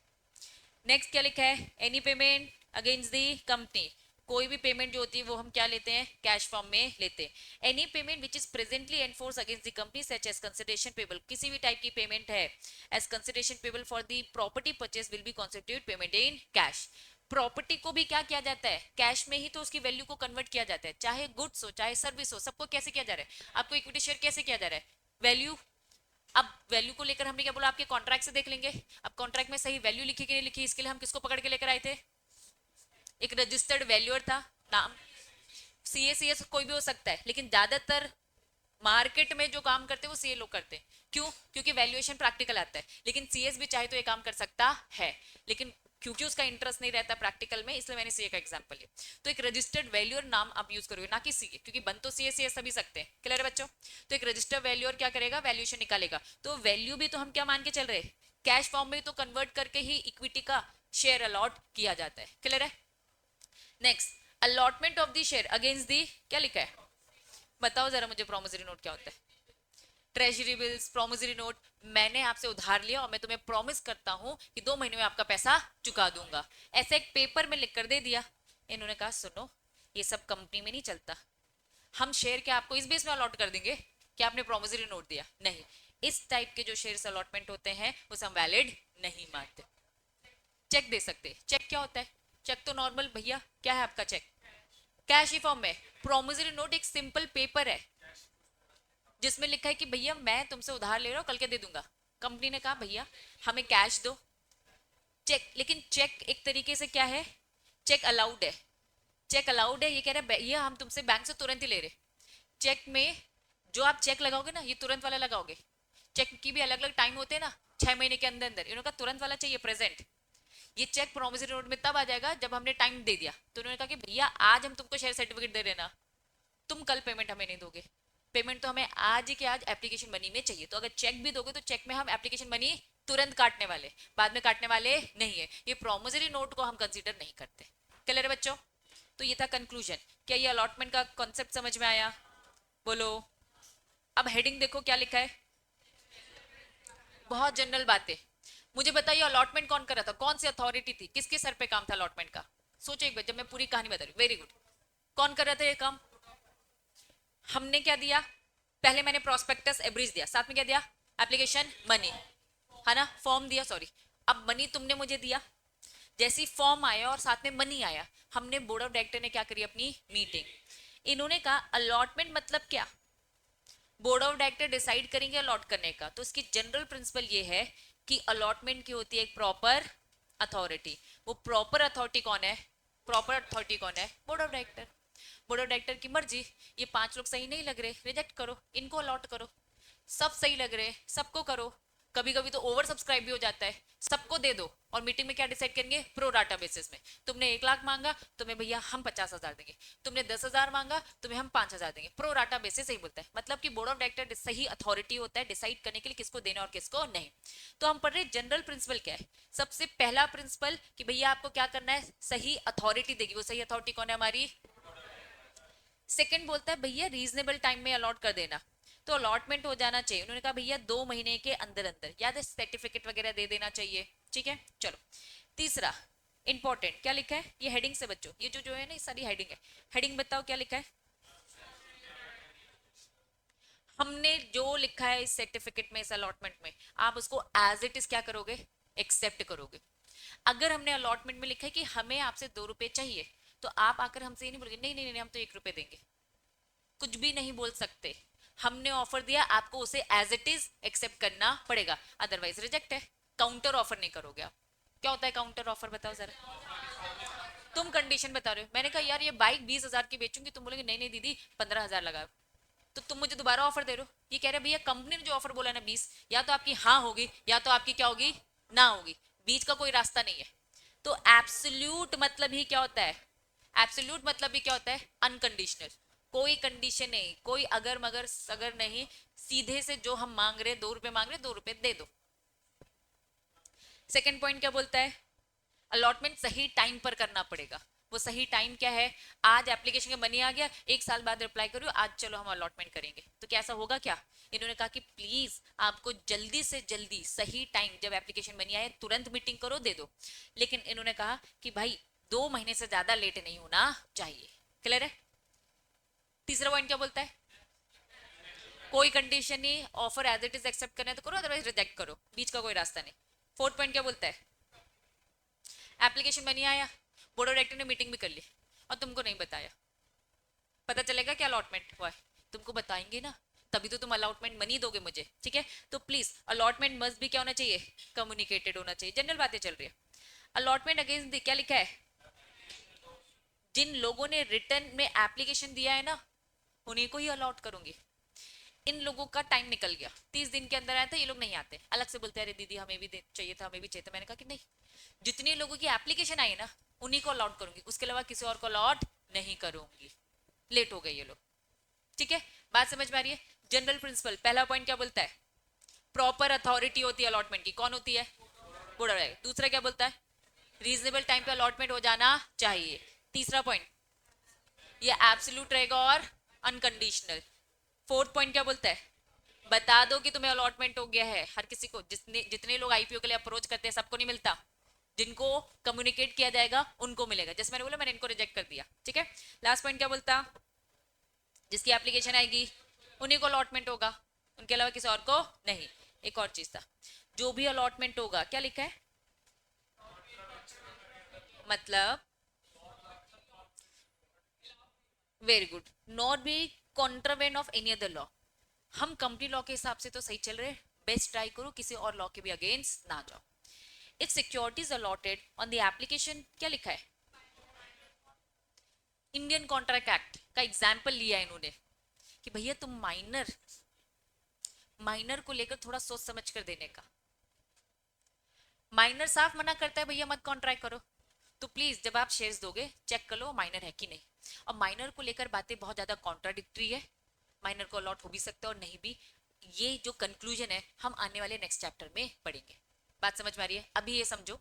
नेक्स्ट क्या लिखा है, any payment against the company, कोई भी पेमेंट जो होती है वो हम क्या लेते हैं, कैश फॉर्म में लेते हैं। Any payment which is presently enforce against the company such as consideration payable, किसी भी टाइप की पेमेंट है as consideration payable for the property purchase will be constitute payment in cash. Property को भी क्या किया जाता है, कैश में ही तो उसकी वैल्यू को कन्वर्ट किया जाता है, चाहे गुड्स हो चाहे सर्विस हो, सबको कैसे किया जा रहा है, आपको इक्विटी शेयर कैसे किया जा रहा है, वैल्यू। अब वैल्यू को लेकर हमने क्या बोला, आपके कॉन्ट्रैक्ट से देख लेंगे, अब कॉन्ट्रैक्ट में सही वैल्यू लिखी कि नहीं लिखी, इसके लिए हम किसको पकड़ के लेकर आए थे, एक रजिस्टर्ड वैल्यूअर था, नाम सीएसीएस कोई भी हो सकता है, लेकिन ज्यादातर मार्केट में जो काम करते हैं वो सीए लोग करते हैं, क्यों, क्योंकि वैल्यूएशन प्रैक्टिकल आता है, लेकिन सीएस भी चाहे तो ये काम कर सकता है, लेकिन क्योंकि उसका इंटरेस्ट नहीं रहता प्रैक्टिकल में, इसलिए मैंने सीए का एग्जांपल लिया। तो एक रजिस्टर्ड वैल्यूअर नाम आप यूज करोगे, ना कि सीए, क्योंकि बन तो सीए सीएस सभी सकते हैं। क्लियर है बच्चों? तो एक रजिस्टर्ड वैल्यूअर क्या करेगा, वैल्यूएशन निकालेगा, तो वैल्यू भी तो हम क्या मान के चल रहे हैं, कैश फॉर्म में तो कन्वर्ट करके ही इक्विटी का शेयर अलॉट किया जाता है। क्लियर है? Next, allotment of the share against the, क्या लिखा है बताओ जरा मुझे, प्रोमिसरी नोट क्या होता है, ट्रेजरी बिल्स, प्रोमिसरी नोट, मैंने आपसे उधार लिया और मैं तुम्हें प्रॉमिस करता हूं कि 2 महीने में आपका पैसा चुका दूंगा, ऐसे एक पेपर में लिख कर दे दिया। इन्होंने कहा सुनो ये सब कंपनी में नहीं चलता, हम शेयर क्या आपको इस बेस में अलॉट कर देंगे कि आपने प्रोमिसरी नोट दिया, नहीं, इस टाइप के जो शेयर्स अलॉटमेंट होते हैं उसे हम वैलिड नहीं मानते। चेक दे सकते, चेक क्या होता है, चेक तो नॉर्मल भैया क्या है आपका चेक, कैश ही फॉर्म में, प्रोमिसरी नोट एक सिंपल पेपर है जिसमें लिखा है कि भैया मैं तुमसे उधार ले रहा हूं कल के दे दूंगा, कंपनी ने कहा भैया हमें कैश दो, चेक, लेकिन चेक एक तरीके से क्या है, चेक अलाउड है, चेक अलाउड है, ये कह रहा है भैया हम तुमसे बैंक से तुरंत ही ले रहे, चेक में जो आप चेक लगाओगे ना ये तुरंत वाला लगाओगे, चेक की भी अलग अलग टाइम होते हैं ना, 6 महीने के अंदर अंदर, इन्होंने कहा तुरंत वाला चाहिए प्रेजेंट, ये चेक प्रोमिसरी नोट में तब आ जाएगा जब हमने टाइम दे दिया, तो उन्होंने कहा कि भैया आज हम तुमको शेयर सर्टिफिकेट दे रहे ना, तुम कल पेमेंट हमें नहीं दोगे, पेमेंट तो हमें आज ही के आज एप्लीकेशन मनी में चाहिए, तो अगर चेक भी दोगे तो चेक में हम एप्लीकेशन मनी तुरंत काटने वाले, बाद में काटने वाले नहीं है, ये प्रोमिसरी नोट को हम कंसीडर नहीं करते। क्लियर है बच्चों? तो ये था कंक्लूजन। क्या ये अलॉटमेंट का कॉन्सेप्ट समझ में आया? बोलो। अब हेडिंग देखो क्या लिखा है, बहुत जनरल बातें। मुझे बताइए अलॉटमेंट कौन कर रहा था, कौन सी अथॉरिटी थी, किसके सर पे काम था अलॉटमेंट का, सोचो एक बार, जब मैं पूरी कहानी बता रही हूँ। वेरी गुड, कौन कर रहा था ये काम, हमने क्या दिया, पहले मैंने प्रोस्पेक्टस एब्रिज दिया, साथ में क्या दिया, एप्लीकेशन मनी, है ना, फॉर्म दिया, सॉरी। अब मनी तुमने मुझे दिया, जैसी फॉर्म आया और साथ में मनी आया, हमने बोर्ड ऑफ डायरेक्टर ने क्या करी, अपनी मीटिंग। इन्होंने कहा अलॉटमेंट मतलब क्या, बोर्ड ऑफ डायरेक्टर डिसाइड करेंगे अलॉट करने का। तो इसकी जनरल प्रिंसिपल ये है कि अलॉटमेंट की होती है एक प्रॉपर अथॉरिटी। वो प्रॉपर अथॉरिटी कौन है, प्रॉपर अथॉरिटी कौन है, board of director. Board of director की मर्जी, ये 5 लोग सही नहीं लग रहे, रिजेक्ट करो, इनको अलॉट करो। सब सही लग रहे, सबको करो। कभी कभी तो ओवर सब्सक्राइब भी हो जाता है, सबको दे दो। और मीटिंग में क्या डिसाइड करेंगे, प्रो डाटा बेसिस में। तुमने 1 लाख मांगा, तुम्हें भैया हम 50,000 देंगे। तुमने 10,000 मांगा, तुम्हें हम 5,000 देंगे। प्रो डाटा बेसिस सही बोलता है, मतलब कि बोर्ड ऑफ डायरेक्टर सही अथॉरिटी होता है डिसाइड करने के लिए किसको देना और किसको नहीं। तो हम पढ़ रहे जनरल प्रिंसिपल क्या है। सबसे पहला प्रिंसिपल कि भैया आपको क्या करना है, सही अथॉरिटी देगी। वो सही अथॉरिटी कौन है, हमारी। सेकंड बोलता है भैया रीजनेबल टाइम में अलॉट कर देना। तो अलॉटमेंट हो जाना चाहिए, उन्होंने कहा भैया 2 महीने के अंदर अंदर, याद है सर्टिफिकेट वगैरह दे देना चाहिए, ठीक है। चलो तीसरा इंपॉर्टेंट क्या लिखा है, ये हेडिंग से बच्चों, ये जो जो है ना ये सारी हेडिंग है। हेडिंग बताओ क्या लिखा है, हमने जो लिखा है इस सर्टिफिकेट में, इस अलॉटमेंट में, आप उसको एज इट इज क्या करोगे, एक्सेप्ट करोगे। अगर हमने अलॉटमेंट में लिखा है कि हमें आपसे 2 रुपए चाहिए, तो आप आकर हमसे ये नहीं बोलोगे नहीं नहीं नहीं हम तो 1 रुपए देंगे, कुछ भी नहीं बोल सकते। हमने ऑफर दिया, आपको उसे एज इट इज एक्सेप्ट करना पड़ेगा, अदरवाइज रिजेक्ट है। काउंटर ऑफर नहीं करोगे आप। क्या होता है काउंटर ऑफर, बताओ जरा। तुम कंडीशन बता रहे हो, मैंने कहा यार ये बाइक 20,000 की बेचूंगी, तुम बोलेंगे नहीं नहीं दीदी 15,000 लगाओ। तो तुम मुझे दोबारा ऑफर दे रहे हो, ये कह रहे भैया कंपनी ने जो ऑफर बोला ना 20, या तो आपकी हाँ होगी या तो आपकी क्या होगी, ना होगी, बीच का कोई रास्ता नहीं है। तो एब्सोल्यूट मतलब ही क्या होता है, एब्सोल्यूट मतलब ही क्या होता है, अनकंडीशनल। कोई कंडीशन नहीं, कोई अगर मगर सगर नहीं, सीधे से जो हम मांग रहे 2 रुपए मांग रहे 2 रुपए दे दो। सेकेंड पॉइंट क्या बोलता है, अलॉटमेंट सही टाइम पर करना पड़ेगा। वो सही टाइम क्या है, आज एप्लीकेशन का मनी आ गया, 1 साल बाद रिप्लाई करो, आज चलो हम अलॉटमेंट करेंगे, तो कैसा होगा क्या। इन्होंने कहा कि प्लीज आपको जल्दी से जल्दी सही टाइम, जब एप्लीकेशन मनी आए तुरंत मीटिंग करो, दे दो। लेकिन इन्होंने कहा कि भाई 2 महीने से ज्यादा लेट नहीं होना चाहिए। क्लियर है। तीसरा पॉइंट क्या बोलता है, कोई कंडीशन नहीं, offer as it is accept करना है तो करो, अदरवाइज रिजेक्ट करो, बीच का कोई रास्ता नहीं। फोर्थ पॉइंट क्या बोलता है, एप्लीकेशन बनी आया, बोर्ड ऑफ डायरेक्टर ने मीटिंग भी कर ली और तुमको नहीं बताया, पता चलेगा क्या अलॉटमेंट हुआ है, तुमको बताएंगे ना, तभी तो तुम अलॉटमेंट मनी दोगे मुझे, ठीक है। तो प्लीज अलॉटमेंट मस्ट भी क्या होना चाहिए, कम्युनिकेटेड होना चाहिए। जनरल बातें चल रही है। अलॉटमेंट अगेंस्ट क्या लिखा है, जिन लोगों ने रिटर्न में एप्लीकेशन दिया है ना, उन्हीं को ही अलॉट करूंगी। इन लोगों का टाइम निकल गया, 30 दिन के अंदर आया था, ये लोग नहीं आते, अलग से बोलते हैं अरे दीदी हमें भी चाहिए था, हमें भी चाहिए था। मैंने कहा कि नहीं, जितने लोगों की एप्लीकेशन आई ना उन्हीं को अलॉट करूंगी, उसके अलावा किसी और को अलॉट नहीं करूंगी। लेट हो गए ये लोग, ठीक है। बात समझ में आ रही है। जनरल प्रिंसिपल पहला पॉइंट क्या बोलता है, प्रॉपर अथॉरिटी होती है अलॉटमेंट की, कौन होती है, बोर्ड ऑफ डायरेक्टर। दूसरा क्या बोलता है, रीजनेबल टाइम पे अलॉटमेंट हो जाना चाहिए। तीसरा पॉइंट ये एब्सोल्यूट रहेगा और अनकंडीशनल। फोर्थ पॉइंट क्या बोलता है, बता दो कि तुम्हें अलॉटमेंट हो गया है। हर किसी को, जितने जितने लोग आईपीओ के लिए अप्रोच करते हैं सबको नहीं मिलता, जिनको कम्युनिकेट किया जाएगा उनको मिलेगा। जैसे मैंने बोला मैंने इनको रिजेक्ट कर दिया, ठीक है। लास्ट पॉइंट क्या बोलता, जिसकी एप्लीकेशन आएगी उन्हीं को अलॉटमेंट होगा, उनके अलावा किसी और को नहीं। एक और चीज था, जो भी अलॉटमेंट होगा, क्या लिखा है, मतलब very good, not be contravened of any other law. हम कंपनी लॉ के हिसाब से तो सही चल रहे, बेस्ट ट्राई करो किसी और लॉ के भी अगेंस्ट ना जाओ। If securities allotted on the application, क्या लिखा है, इंडियन कॉन्ट्रैक्ट एक्ट का एग्जाम्पल लिया इन्होंने कि भैया तुम माइनर, माइनर को लेकर थोड़ा सोच समझ कर देने का। माइनर साफ मना करता है भैया मत कॉन्ट्रैक्ट करो, तो प्लीज जब आप शेयर्स दोगे चेक कर लो माइनर है कि नहीं। और माइनर को लेकर बातें बहुत ज्यादा कॉन्ट्राडिक्टरी है, माइनर को अलॉट हो भी सकता है और नहीं भी। ये जो कंक्लूजन है हम आने वाले नेक्स्ट चैप्टर में पढ़ेंगे। बात समझ में आ रही है। अभी ये समझो,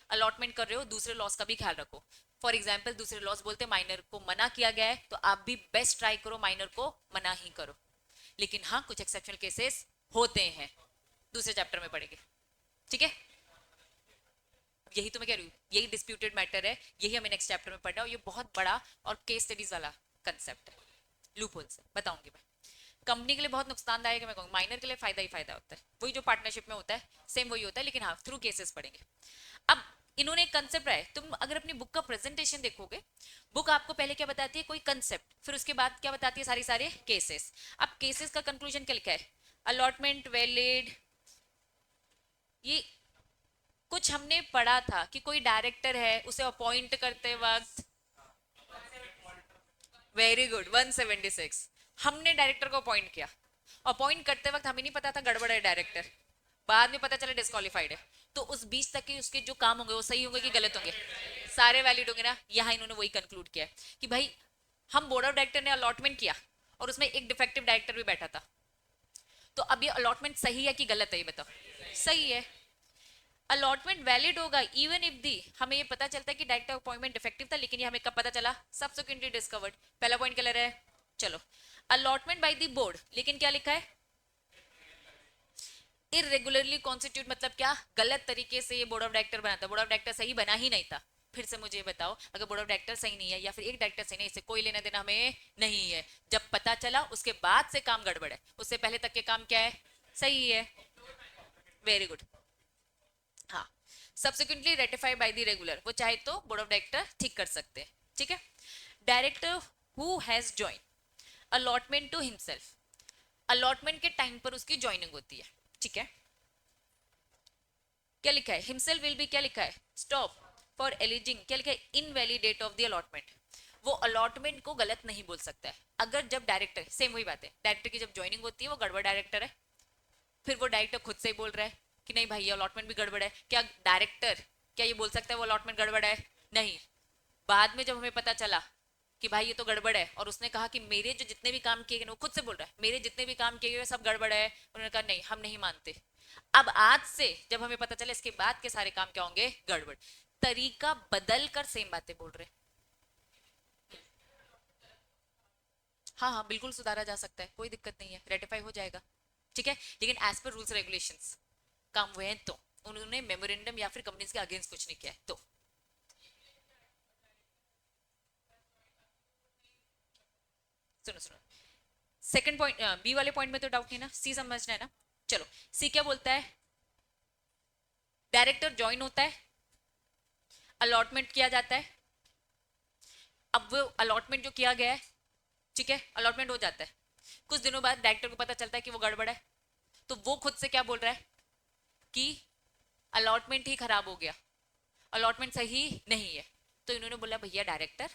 अलॉटमेंट कर रहे हो, दूसरे लॉस का भी ख्याल रखो। फॉर एग्जाम्पल दूसरे लॉस बोलते माइनर को मना किया गया है, तो आप भी बेस्ट ट्राई करो माइनर को मना ही करो। लेकिन हाँ कुछ एक्सेप्शनल केसेस होते हैं, दूसरे चैप्टर में पढ़ेंगे, ठीक है। यही तो मैं कह रही हूँ, यही डिस्प्यूटेड मैटर है, यही हमें नेक्स्ट चैप्टर में पढ़ना है, और ये बहुत बड़ा और केस स्टडीज वाला कंसेप्ट है। लूप होल से बताऊंगी मैं। कंपनी के लिए बहुत नुकसानदायक है, मैं कहूँगी माइनर के लिए फायदा ही फायदा होता है, वही जो पार्टनरशिप में होता है सेम वही होता है, लेकिन हाँ थ्रू केसेस पढ़ेंगे। अब इन्होंने एक कंसेप्ट है, तुम अगर अपनी बुक का प्रेजेंटेशन देखोगे, बुक आपको पहले क्या बताती है, कोई कंसेप्ट, फिर उसके बाद क्या बताती है, सारी सारे केसेस। अब केसेस का कंक्लूजन क्या लिखा है, अलॉटमेंट वैलिड, ये कुछ हमने पढ़ा था कि कोई डायरेक्टर है, उसे अपॉइंट करते वक्त, वेरी गुड 176, हमने डायरेक्टर को अपॉइंट किया, अपॉइंट करते वक्त हमें नहीं पता था गड़बड़ है डायरेक्टर, बाद में पता चला डिस्क्वालीफाइड है, तो उस बीच तक के उसके जो काम होंगे वो सही होंगे कि गलत होंगे, सारे वैलिड होंगे ना। यहाँ इन्होंने वही कंक्लूड किया कि भाई हम बोर्ड ऑफ डायरेक्टर ने अलॉटमेंट किया और उसमें एक डिफेक्टिव डायरेक्टर भी बैठा था, तो अब ये अलॉटमेंट सही है कि गलत है, ये बताओ। सही है, अलॉटमेंट वैलिड होगा इवन इफ दी, हमें ये पता चलता है कि डायरेक्टर अपॉइंटमेंट डिफेक्टिव था, लेकिन ये हमें कब पता चला, सब्सिक्वेंटली डिस्कवर्ड। पहला पॉइंट क्लियर है, चलो। अलॉटमेंट बाय द बोर्ड, लेकिन क्या लिखा है, इरेगुलरली कॉन्स्टिट्यूट, मतलब क्या, गलत तरीके से ये बोर्ड ऑफ डायरेक्टर बना था, बोर्ड ऑफ डायरेक्टर सही बना ही नहीं था। फिर से मुझे बताओ, अगर बोर्ड ऑफ डायरेक्टर सही नहीं है या फिर एक डायरेक्टर सही नहीं, इससे कोई लेना देना हमें नहीं है। जब पता चला उसके बाद से काम गड़बड़ है, उससे पहले तक के काम क्या है, सही है। वेरी गुड, हाँ। Subsequently ratify by the regular, वो चाहे तो बोर्ड ऑफ डायरेक्टर ठीक कर सकते हैं, ठीक है। Director who has join allotment to himself, allotment के टाइम पर उसकी ज्वाइनिंग होती है, ठीक है। क्या लिखा है, हिमसेल्फ विल बी, क्या लिखा है, स्टॉप फॉर एलिजिंग, क्या लिखा है, इनवैलिडेट ऑफ द अलॉटमेंट, वो अलॉटमेंट को गलत नहीं बोल सकता है। अगर जब डायरेक्टर, सेम वही बात है, डायरेक्टर की जब ज्वाइनिंग होती है वो गड़बड़ डायरेक्टर है, फिर वो डायरेक्टर खुद से ही बोल रहा है कि नहीं भाई ये अलॉटमेंट भी गड़बड़ है, क्या डायरेक्टर क्या ये बोल सकता है वो अलॉटमेंट गड़बड़ है, नहीं। बाद में जब हमें पता चला कि भाई ये तो गड़बड़ है, और उसने कहा कि मेरे जो जितने भी काम किए गए, वो खुद से बोल रहा है मेरे जितने भी काम किए गए सब गड़बड़ है, उन्होंने कहा नहीं हम नहीं मानते। अब आज से जब हमें पता चला इसके बाद के सारे काम क्या होंगे, गड़बड़, तरीका बदल कर सेम बातें बोल रहे। हाँ हाँ बिल्कुल सुधारा जा सकता है, कोई दिक्कत नहीं है, रेटिफाई हो जाएगा, ठीक है। लेकिन एज पर रूल्स रेगुलेशंस काम हुए हैं, तो उन्होंने मेमोरेंडम या फिर कंपनीज के अगेंस्ट कुछ नहीं किया है, तो सुनो सुनो, सेकंड पॉइंट, बी वाले पॉइंट में तो डाउट नहीं ना, सी समझना है ना। चलो, सी क्या बोलता है, डायरेक्टर ज्वाइन होता है, अलॉटमेंट किया जाता है, अब वो अलॉटमेंट जो किया गया है, ठीक है, अलॉटमेंट हो जाता है, कुछ दिनों बाद डायरेक्टर को पता चलता है कि वो गड़बड़ है, तो वो खुद से क्या बोल रहा है कि अलॉटमेंट ही खराब हो गया, अलॉटमेंट सही नहीं है। तो इन्होंने बोला भैया डायरेक्टर,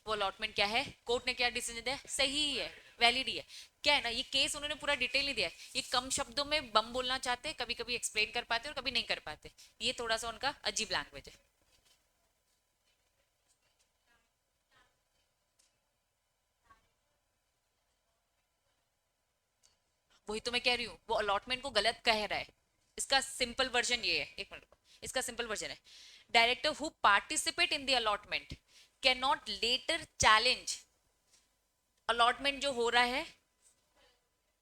वो अलॉटमेंट क्या है, कोर्ट ने क्या डिसीजन दिया, सही ही है, वैलिड ही है। क्या है ना, ये केस उन्होंने पूरा डिटेल नहीं दिया है, ये कम शब्दों में बम बोलना चाहते हैं, कभी कभी एक्सप्लेन कर पाते और कभी नहीं कर पाते, ये थोड़ा सा उनका अजीब लैंग्वेज है। वही तो मैं कह रही हूँ, वो अलॉटमेंट को गलत कह रहा है। इसका सिंपल वर्जन ये है, एक मिनट को, इसका सिंपल वर्जन है, director who participate in the allotment can not later challenge, allotment जो हो रहा है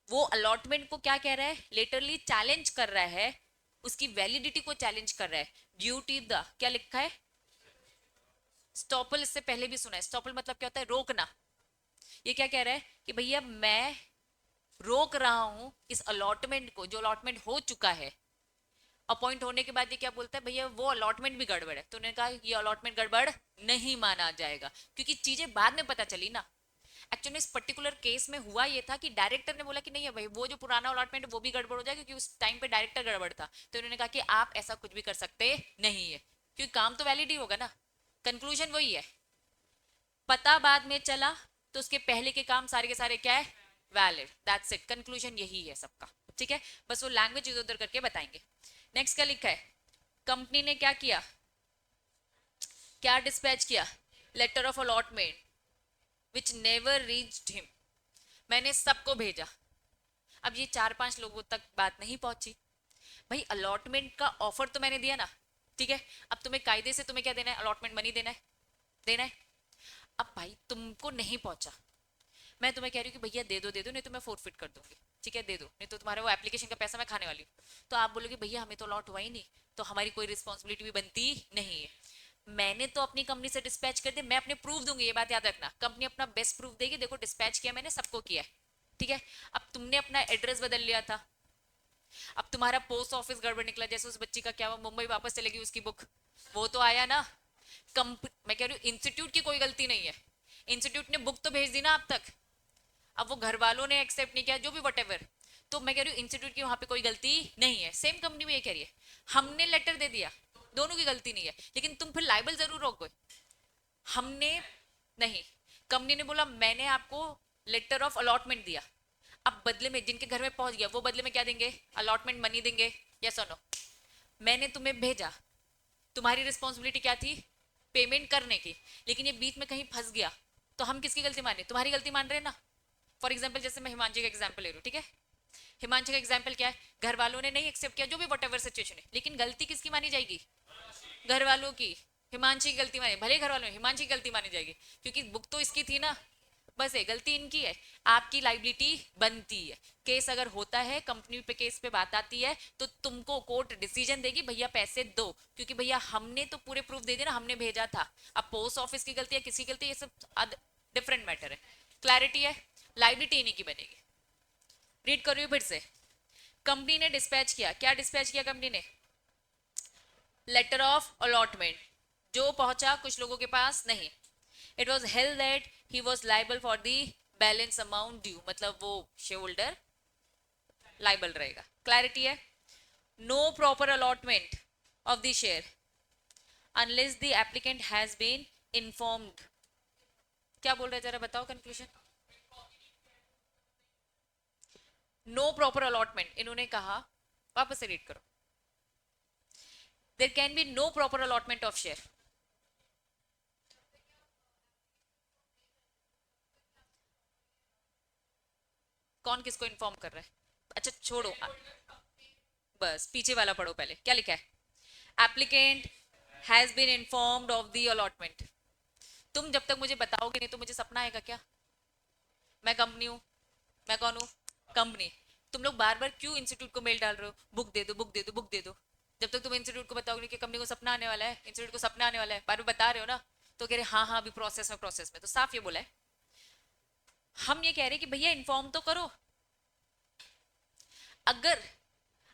वो अलॉटमेंट को क्या कह रहा है, लेटरली चैलेंज कर रहा है, उसकी वैलिडिटी को चैलेंज कर रहा है, ड्यूटी द, क्या लिखा है, स्टॉपल, इससे पहले भी सुना है, स्टॉपल मतलब क्या होता है, रोकना। ये क्या कह रहा है कि भैया मैं रोक रहा हूं इस अलॉटमेंट को, जो अलॉटमेंट हो चुका है, अपॉइंट होने के बाद ये क्या बोलता है, भैया वो अलॉटमेंट भी गड़बड़ है, तो उन्होंने कहा ये अलॉटमेंट गड़बड़ नहीं माना जाएगा, क्योंकि चीजें बाद में पता चली ना। एक्चुअली इस पर्टिकुलर केस में हुआ ये था कि डायरेक्टर ने बोला कि नहीं है भाई वो जो पुराना अलॉटमेंट है वो भी गड़बड़ हो जाएगा, क्योंकि उस टाइम पे डायरेक्टर गड़बड़ था, तो उन्होंने कहा कि आप ऐसा कुछ भी कर सकते नहीं है, क्योंकि काम तो वैलिड ही होगा ना। कंक्लूजन वही है, पता बाद में चला तो उसके पहले के काम सारे के सारे क्या है, वैलिड, दैट्स इट, कंक्लूजन यही है सबका, ठीक है। बस वो लैंग्वेज इधर उधर करके बताएंगे। नेक्स्ट क्या लिखा है, कंपनी ने क्या किया, क्या डिस्पैच किया, letter of allotment which never reached him, मैंने सबको भेजा। अब ये 4-5 लोगों तक बात नहीं पहुंची, भाई अलॉटमेंट का ऑफर तो मैंने दिया ना, ठीक है, अब तुम्हें कायदे से तुम्हें क्या देना है, अलॉटमेंट मनी देना है, देना है। अब भाई तुमको नहीं पहुंचा, मैं तुम्हें कह रही हूँ कि भैया दे दो नहीं तो मैं फोरफिट कर दूंगी, ठीक है दे दो, नहीं तो तुम्हारा वो एप्लीकेशन का पैसा मैं खाने वाली हूँ। तो आप बोलोगे भैया हमें तो अलॉट हुआ ही नहीं, तो हमारी कोई रिस्पॉन्सिबिलिटी भी बनती नहीं है। मैंने तो अपनी कंपनी से डिस्पैच कर दिया, मैं अपने प्रूफ दूंगी, ये बात याद रखना, कंपनी अपना बेस्ट प्रूफ देगी, देखो डिस्पैच किया मैंने, सबको किया है, ठीक है। अब तुमने अपना एड्रेस बदल लिया था, अब तुम्हारा पोस्ट ऑफिस गड़बड़ निकला, जैसे उस बच्ची का क्या हुआ, मुंबई वापस चलेगी उसकी बुक, वो तो आया ना। मैं कह रही हूँ इंस्टीट्यूट की कोई गलती नहीं है, इंस्टीट्यूट ने बुक तो भेज दी ना आप तक, अब वो घर वालों ने एक्सेप्ट नहीं किया, जो भी वट, तो मैं कह रही हूँ इंस्टीट्यूट की वहां पे कोई गलती नहीं है, सेम कंपनी में ये कह रही है, हमने लेटर दे दिया, दोनों की गलती नहीं है, लेकिन तुम फिर लाइबल जरूर हो गए, हमने नहीं, कंपनी ने बोला मैंने आपको लेटर ऑफ अलॉटमेंट दिया, अब बदले में जिनके घर में पहुंच गया वो बदले में क्या देंगे, अलॉटमेंट मनी देंगे, यस और नो। मैंने तुम्हें भेजा, तुम्हारी रिस्पॉन्सिबिलिटी क्या थी, पेमेंट करने की, लेकिन ये बीच में कहीं फंस गया, तो हम किसकी गलती मान रहे हैं, तुम्हारी गलती मान रहे हैं ना। फॉर एग्जाम्पल जैसे मैं हिमांशी का एग्जाम्पल ले रही हूँ, ठीक है, हिमांशी का एग्जाम्पल क्या है, घर वालों ने नहीं एक्सेप्ट किया, जो भी वट एवर सिचुएशन है, लेकिन गलती किसकी मानी जाएगी, घर वालों की, हिमांशी की गलती मानी, भले घर वालों में हिमांशी की गलती मानी जाएगी, क्योंकि बुक तो इसकी थी ना, बस है गलती इनकी है, आपकी लाइबिलिटी बनती है, केस अगर होता है कंपनी पे, केस पे बात आती है, तो तुमको कोर्ट डिसीजन देगी भैया पैसे दो, क्योंकि भैया हमने तो पूरे प्रूफ दे दिए ना, हमने भेजा था, अब पोस्ट ऑफिस की गलती है किसी की गलती, ये सब डिफरेंट मैटर है, क्लैरिटी है, लाइबिलिटी इन्हीं की बनेगी। रीड करो फिर से, कंपनी ने डिस्पैच किया, क्या डिस्पैच किया कंपनी ने, लेटर ऑफ अलॉटमेंट, जो पहुंचा कुछ लोगों के पास नहीं, it was held that he was liable for the balance amount due, मतलब वो शेयर होल्डर लाइबल रहेगा, क्लैरिटी है। No proper allotment of the share unless the applicant has been informed, क्या बोल रहे हैं जरा बताओ कंक्लूजन। नो प्रॉपर अलॉटमेंट इन्होंने कहा, वापस से रीड करो, there can be no proper allotment of share, कौन किसको इन्फॉर्म कर रहा है, अच्छा छोड़ो, बस पीछे वाला पढ़ो पहले, क्या लिखा है, applicant has been informed of the allotment, तुम जब तक मुझे बताओगे नहीं तो मुझे सपना आएगा क्या, मैं कंपनी हूँ, मैं कौन हूँ, कंपनी, तुम लोग बार बार क्यों इंस्टीट्यूट को मेल डाल रहे हो, बुक दे दो बुक दे दो बुक दे दो, जब तक तुम इंस्टीट्यूट को बताओगे कि कंपनी को सपना आने वाला है, इंस्टीट्यूट को सपना आने वाला है, बार बार बता रहे हो ना, तो कह रहे हाँ हाँ अभी प्रोसेस में, तो साफ ये बोला है, हम ये कह रहे हैं कि भैया इन्फॉर्म तो करो, अगर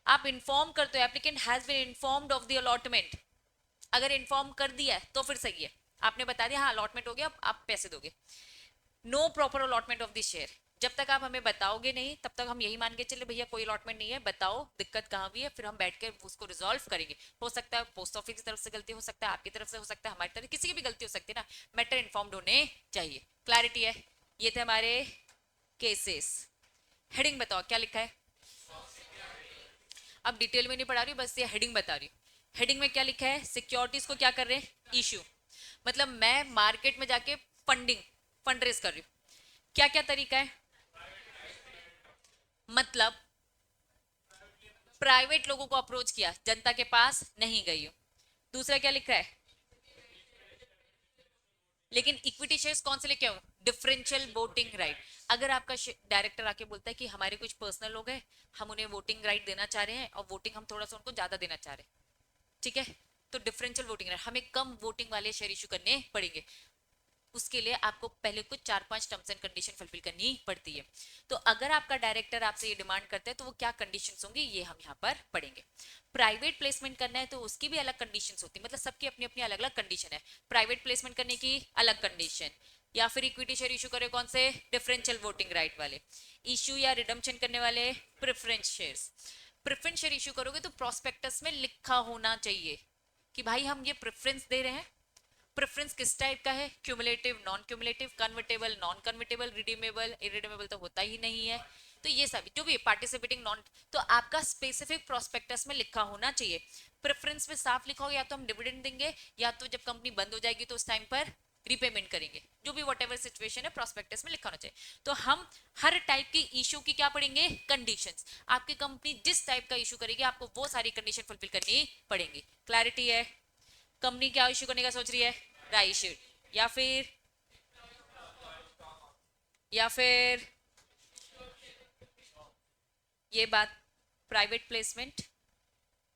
आप इन्फॉर्म करते हो, applicant has been informed of the allotment, अगर इन्फॉर्म कर दिया है तो फिर सही है, आपने बता दिया हाँ अलॉटमेंट हो गया, आप पैसे दोगे। No proper allotment of the share, जब तक आप हमें बताओगे नहीं तब तक हम यही मान के चले भैया कोई अलॉटमेंट नहीं है, बताओ दिक्कत कहाँ हुई है, फिर हम बैठ कर उसको रिजॉल्व करेंगे, हो सकता है पोस्ट ऑफिस की तरफ से गलती हो सकता है, आपकी तरफ से हो सकता है, हमारी तरफ किसी की भी गलती हो सकती है ना, मैटर इन्फॉर्म्ड होने चाहिए, क्लैरिटी है। ये थे हमारे केसेस, हेडिंग बताओ क्या लिखा है, अब डिटेल में नहीं पढ़ा रही हूँ, बस ये हेडिंग बता रही हूँ, हेडिंग में क्या लिखा है, सिक्योरिटीज को क्या कर रहे हैं, इशू, मतलब मैं मार्केट में जाके फंड रेज कर रही हूँ, क्या क्या तरीका है, मतलब प्राइवेट लोगों को अप्रोच किया, जनता के पास नहीं गई हूं, दूसरा क्या लिखा है, लेकिन इक्विटी शेयर्स कौन से लेके आऊं, डिफरेंशियल वोटिंग राइट, अगर आपका डायरेक्टर आके बोलता है कि हमारे कुछ पर्सनल लोग हैं, हम उन्हें वोटिंग राइट देना चाह रहे हैं और वोटिंग हम थोड़ा सा उनको ज्यादा देना चाह रहे हैं, ठीक है, तो डिफरेंशियल वोटिंग राइट, हमें कम वोटिंग वाले शेयर इशू करने पड़ेंगे, उसके लिए आपको पहले कुछ 4-5 टर्म्स एंड कंडीशन फुलफिल करनी पड़ती है, तो अगर आपका डायरेक्टर आपसे ये डिमांड करता है तो वो क्या कंडीशंस होंगी ये हम यहाँ पर पढ़ेंगे। प्राइवेट प्लेसमेंट करना है तो उसकी भी अलग कंडीशंस होती है, मतलब सबकी अपनी अपनी अलग अलग कंडीशन है, प्राइवेट प्लेसमेंट करने की अलग कंडीशन, या फिर इक्विटी शेयर इशू करे कौन से, डिफरेंशियल वोटिंग राइट वाले, इशू या रिडम्पशन करने वाले preference shares, preference share issue करोगे तो प्रोस्पेक्टस में लिखा होना चाहिए कि भाई हम ये प्रेफरेंस दे रहे हैं, प्रेफरेंस किस टाइप का है, cumulative, non cumulative, convertible, non convertible, redeemable, irredeemable तो होता ही नहीं है, तो ये सभी जो भी पार्टिसिपेटिंग नॉन, तो आपका स्पेसिफिक प्रोस्पेक्टस में लिखा होना चाहिए, प्रेफरेंस में साफ लिखा होगा या तो हम डिविडेंड देंगे या तो जब कंपनी बंद हो जाएगी तो उस टाइम पर रीपेमेंट करेंगे, जो भी वट एवर सिचुएशन है प्रोस्पेक्टस में लिखा होना चाहिए, तो हम हर टाइप की इशू की क्या पढ़ेंगे, कंडीशंस, आपकी कंपनी जिस टाइप का इशू करेगी आपको वो सारी कंडीशन फुलफिल करनी पड़ेंगी, क्लैरिटी है। कंपनी क्या इशू करने का सोच रही है, राइट इशू, या फिर या फिर ये बात, प्राइवेट प्लेसमेंट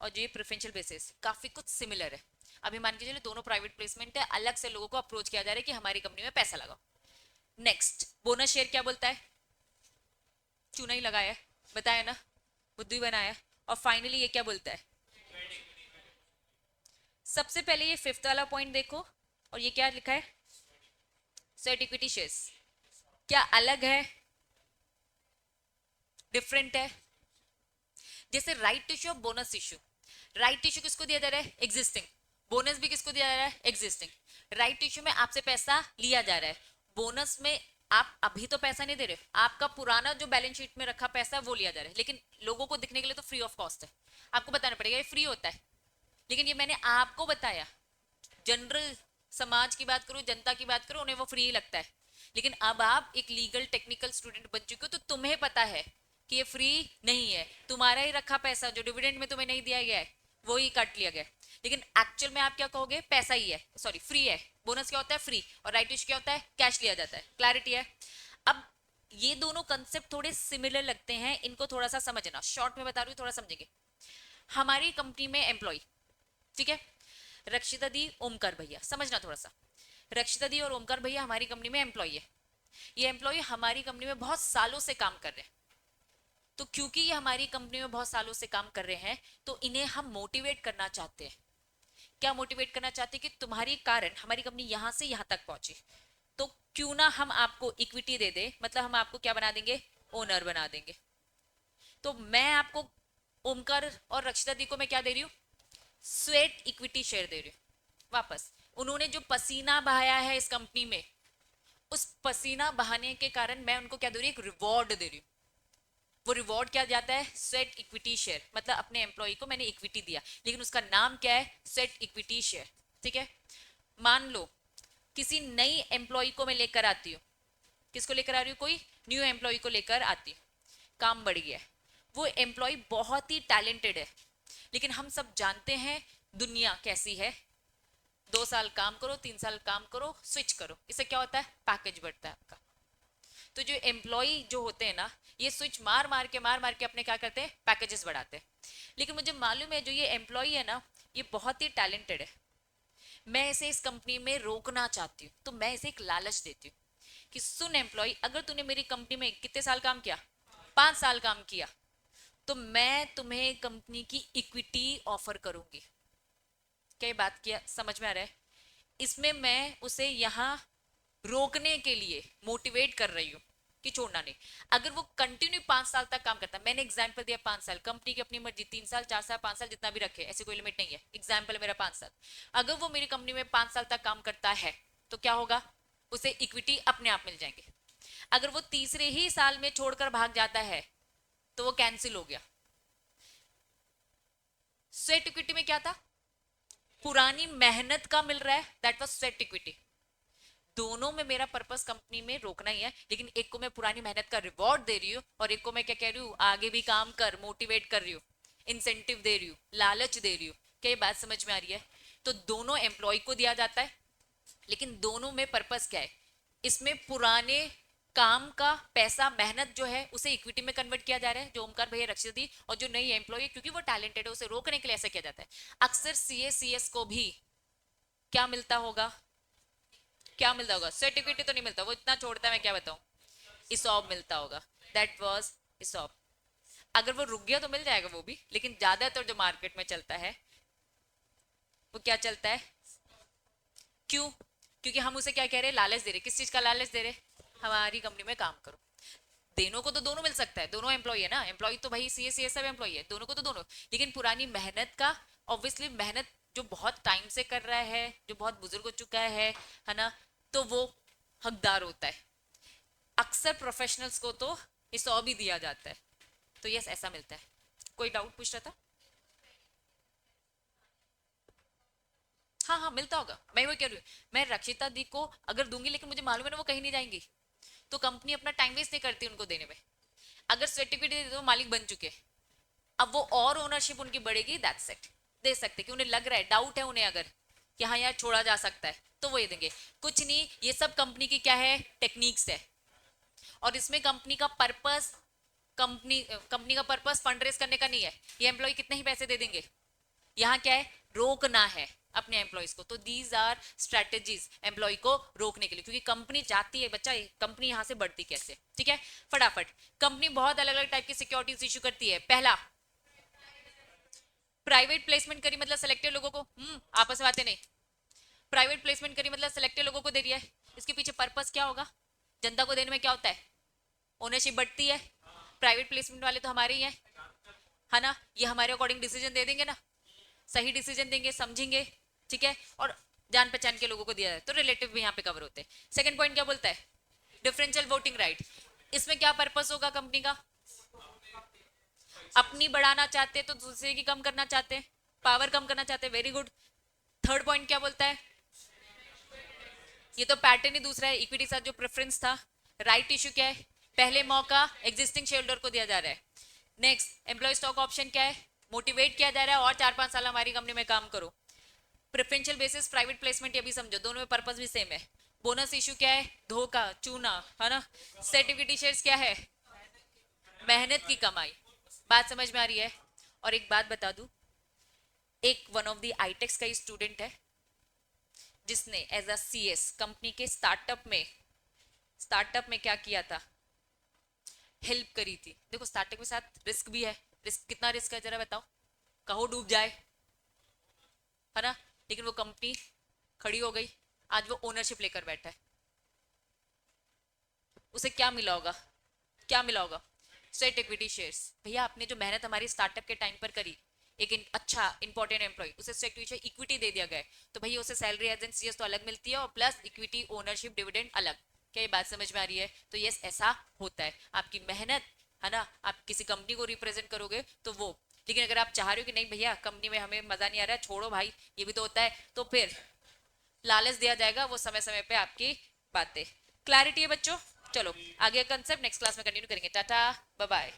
और जो ये प्रेफरेंशियल बेसिस काफी कुछ सिमिलर है, अभी मान के चलिए दोनों प्राइवेट प्लेसमेंट है, अलग से लोगों को अप्रोच किया जा रहा है कि हमारी कंपनी में पैसा लगाओ। नेक्स्ट बोनस शेयर क्या बोलता है, चूना ही लगाया है, बताया ना, बुद्धू ही बनाया। और फाइनली ये क्या बोलता है, सबसे पहले ये फिफ्थ वाला पॉइंट देखो, और ये क्या लिखा है, स्वेट इक्विटी शेयर्स। क्या अलग है, डिफरेंट है? जैसे राइट इश्यू और बोनस इश्यू, राइट इश्यू किसको दिया जा रहा है, एग्जिस्टिंग, बोनस भी किसको दिया जा रहा है, एग्जिस्टिंग। राइट इश्यू में आपसे पैसा लिया जा रहा है, बोनस में आप अभी तो पैसा नहीं दे रहे, आपका पुराना जो बैलेंस शीट में रखा पैसा है वो लिया जा रहा है, लेकिन लोगों को दिखने के लिए तो फ्री ऑफ कॉस्ट है, आपको बताना पड़ेगा ये फ्री होता है, लेकिन ये मैंने आपको बताया। जनरल समाज की बात करो, जनता की बात करो, उन्हें वो फ्री लगता है, लेकिन अब आप एक लीगल टेक्निकल स्टूडेंट बन चुके हो तो तुम्हें पता है कि ये फ्री नहीं है, तुम्हारा ही रखा पैसा जो डिविडेंड में तुम्हें नहीं दिया गया है वो ही काट लिया गया, लेकिन एक्चुअल में आप क्या कहोगे, पैसा ही है, सॉरी फ्री है। बोनस क्या होता है, फ्री, और राइट इश्यू क्या होता है, कैश लिया जाता है। क्लैरिटी है? अब ये दोनों कंसेप्ट थोड़े सिमिलर लगते हैं, इनको थोड़ा सा समझना, शॉर्ट में बता रही हूँ, थोड़ा समझेंगे। हमारी कंपनी में एम्प्लॉय, ठीक है, रक्षिता दी, ओमकार भैया, समझना थोड़ा सा, रक्षिता दी और ओमकार भैया हमारी कंपनी में एम्प्लॉय है। ये एम्प्लॉय हमारी कंपनी में बहुत सालों से काम कर रहे हैं, तो क्योंकि ये हमारी कंपनी में बहुत सालों से काम कर रहे हैं तो इन्हें हम मोटिवेट करना चाहते हैं। क्या मोटिवेट करना चाहते हैं कि तुम्हारी कारण हमारी कंपनी यहां से यहां तक पहुंची, तो क्यों ना हम आपको इक्विटी दे दे, मतलब हम आपको क्या बना देंगे, ओनर बना देंगे। तो मैं आपको, ओमकार और रक्षिता दी को मैं क्या दे रही हूँ, स्वेट इक्विटी शेयर दे रही हूँ वापस। उन्होंने जो पसीना बहाया है इस कंपनी में, उस पसीना बहाने के कारण मैं उनको क्या दे रही हूँ, एक रिवॉर्ड दे रही हूँ। वो रिवॉर्ड क्या जाता है, स्वेट इक्विटी शेयर, मतलब अपने एम्प्लॉय को मैंने इक्विटी दिया, लेकिन उसका नाम क्या है, स्वेट इक्विटी शेयर। ठीक है, मान लो किसी नई एम्प्लॉय को मैं लेकर आती हूँ, किसको लेकर आ रही हूँ, कोई न्यू एम्प्लॉय को लेकर आती हूँ, काम बढ़ गया है, वो एम्प्लॉय बहुत ही टैलेंटेड है, लेकिन हम सब जानते हैं दुनिया कैसी है, 2 साल काम करो, 3 साल काम करो, स्विच करो, इससे क्या होता है, पैकेज बढ़ता है आपका। तो जो एम्प्लॉय जो होते हैं ना, ये स्विच मार मार के अपने क्या करते हैं, पैकेजेस बढ़ाते हैं। लेकिन मुझे मालूम है जो ये एम्प्लॉय है ना, ये बहुत ही टैलेंटेड है, मैं इसे इस कंपनी में रोकना चाहती हूँ, तो मैं इसे एक लालच देती हूँ कि सुन एम्प्लॉय, अगर तूने मेरी कंपनी में कितने साल काम किया, 5 साल काम किया, तो मैं तुम्हें कंपनी की इक्विटी ऑफर करूंगी। क्या ये बात किया समझ में आ रहा है? इसमें मैं उसे यहाँ रोकने के लिए मोटिवेट कर रही हूँ कि छोड़ना नहीं। अगर वो कंटिन्यू 5 साल तक काम करता है, मैंने एग्जाम्पल दिया 5 साल, कंपनी की अपनी मर्जी 3 साल 4 साल 5 साल जितना भी रखे, ऐसी कोई लिमिट नहीं है, एग्जाम्पल है मेरा 5 साल। अगर वो मेरी कंपनी में 5 साल तक काम करता है तो क्या होगा, उसे इक्विटी अपने आप मिल जाएंगे। अगर वो तीसरे ही साल में छोड़कर भाग जाता है तो वो कैंसिल हो गया। स्वेट इक्विटी में क्या था, पुरानी मेहनत का मिल रहा है, दैट वाज स्वेट इक्विटी। दोनों में मेरा पर्पस कंपनी में रोकना ही है, लेकिन एक को मैं पुरानी मेहनत का रिवॉर्ड दे रही हूँ और एक को मैं क्या कह रही हूँ, आगे भी काम कर, मोटिवेट कर रही हूँ, इंसेंटिव दे रही हूँ, लालच दे रही हूँ। क्या ये बात समझ में आ रही है? तो दोनों एम्प्लॉय को दिया जाता है, लेकिन दोनों में पर्पस क्या है, इसमें पुराने काम का पैसा, मेहनत जो है उसे इक्विटी में कन्वर्ट किया जा रहा है, जो ओमकार भैया, रक्षित दी और जो नई एम्प्लॉय, क्योंकि वो टैलेंटेड है, उसे रोकने के लिए ऐसा किया जाता है। अक्सर सीएस को भी क्या मिलता होगा, क्या मिलता होगा, सर्टिफिकेट तो नहीं मिलता, वो इतना छोड़ता है, मैं क्या बताऊं, इसॉप मिलता होगा, दैट वाज इसॉप। अगर वो रुक गया तो मिल जाएगा वो भी, लेकिन ज्यादातर जो मार्केट में चलता है वो क्या चलता है, क्यों, क्योंकि हम उसे क्या कह रहे हैं, लालच दे रहे, किस चीज का लालच दे रहे, हमारी कंपनी में काम करो। देनों को तो दोनों मिल सकता है, दोनों एम्प्लॉय है ना, एम्प्लॉय तो भाई सी सब एम्प्लॉय है, दोनों को तो दोनों, लेकिन पुरानी मेहनत का, ऑब्वियसली मेहनत जो बहुत टाइम से कर रहा है, जो बहुत बुजुर्ग हो चुका है ना, तो वो हकदार होता है। अक्सर प्रोफेशनल्स को तो इस और भी दिया जाता है, तो यस ऐसा मिलता है। कोई डाउट पूछ रहा था? हाँ हाँ मिलता होगा, मैं वही कह रही हूँ, मैं रक्षिता दी को अगर दूंगी, लेकिन मुझे मालूम है ना वो कहीं नहीं जाएंगी, तो कंपनी अपना टाइम वेस्ट नहीं करती उनको देने में। अगर सर्टिफिकेट दे दे तो मालिक बन चुके, अब वो और ओनरशिप उनकी बढ़ेगी, दैट्स इट, दे सकते कि उन्हें लग रहा है, डाउट है उन्हें अगर कि हाँ यार छोड़ा जा सकता है, तो वो ये देंगे। कुछ नहीं, ये सब कंपनी की क्या है, टेक्निक्स है, और इसमें कंपनी का पर्पस, कंपनी का पर्पस फंड रेज करने का नहीं है, ये एम्प्लॉय कितने ही पैसे दे देंगे, यहाँ क्या है, रोकना है। अपने एम्प्लॉयज को। तो दीज आर स्ट्रेटेजीज एम्प्लॉय को रोकने के लिए, क्योंकि कंपनी चाहती है बच्चा कंपनी यहां से बढ़ती कैसे। ठीक है, फटाफट। कंपनी बहुत अलग अलग टाइप की सिक्योरिटीज इशू करती है। पहला, प्राइवेट प्लेसमेंट करी मतलब सिलेक्टेड लोगों को, आपस में बातें नहीं, प्राइवेट प्लेसमेंट करी मतलब सिलेक्टेड लोगों को दे रही है। इसके पीछे पर्पस क्या होगा? जनता को देने में क्या होता है? ओनरशिप बढ़ती है। प्राइवेट प्लेसमेंट वाले तो हमारे ही हैं, है ना, ये हमारे अकॉर्डिंग डिसीजन दे देंगे ना, सही डिसीजन देंगे, समझेंगे। ठीक है, और जान पहचान के लोगों को दिया जाए तो रिलेटिव भी यहाँ पे कवर होते हैं। सेकंड पॉइंट क्या बोलता है? Differential voting right. इसमें क्या पर्पस होगा कंपनी का? अपनी बढ़ाना चाहते हैं तो दूसरे की कम करना चाहते हैं, पावर कम करना चाहते हैं। Very good. थर्ड पॉइंट क्या बोलता है? ये तो पैटर्न ही दूसरा है, इक्विटी साथ जो प्रेफरेंस था। राइट इशू क्या है? पहले मौका एग्जिस्टिंग शेयर होल्डर को दिया जा रहा है। नेक्स्ट, एम्प्लॉय स्टॉक ऑप्शन क्या है? मोटिवेट किया जा रहा है और 4-5 साल हमारी कंपनी में काम करो। प्रेफरेंशियल बेसिस प्राइवेट प्लेसमेंट, ये भी समझो, दोनों में पर्पस भी सेम है। बोनस इशू क्या है? धोखा, चूना, है ना। सर्टिफिकेट शेयर्स क्या है? मेहनत की कमाई। बात समझ में आ रही है? और एक बात बता दूं, एक वन ऑफ द आईटेक्स का ही स्टूडेंट है जिसने एज अ सीएस कंपनी के स्टार्टअप में क्या किया था? हेल्प करी थी। देखो स्टार्टअप के साथ रिस्क भी है। रिस्क, कितना रिस्क है जरा बताओ? कहो डूब जाए, है ना। लेकिन वो कंपनी खड़ी हो गई, आज वो ओनरशिप लेकर बैठा है। उसे क्या मिला होगा? क्या मिला होगा? Sweat equity shares. भैया आपने जो मेहनत हमारी स्टार्टअप के टाइम पर करी, एक अच्छा इंपॉर्टेंट एम्प्लॉय, उसे स्वेट इक्विटी दे दिया गया, तो भैया उसे सैलरी एज एन सीएस तो अलग मिलती है और प्लस इक्विटी ओनरशिप डिविडेंड अलग। क्या ये बात समझ में आ रही है? तो यस, ऐसा होता है। आपकी मेहनत, है ना, आप किसी कंपनी को रिप्रेजेंट करोगे तो वो। लेकिन अगर आप चाह रहे हो कि नहीं भैया कंपनी में हमें मजा नहीं आ रहा है, छोड़ो भाई, ये भी तो होता है, तो फिर लालच दिया जाएगा, वो समय समय पे आपकी बातें। क्लैरिटी है बच्चों? चलो आगे कंसेप्ट नेक्स्ट क्लास में कंटिन्यू करेंगे। Tata, bye bye.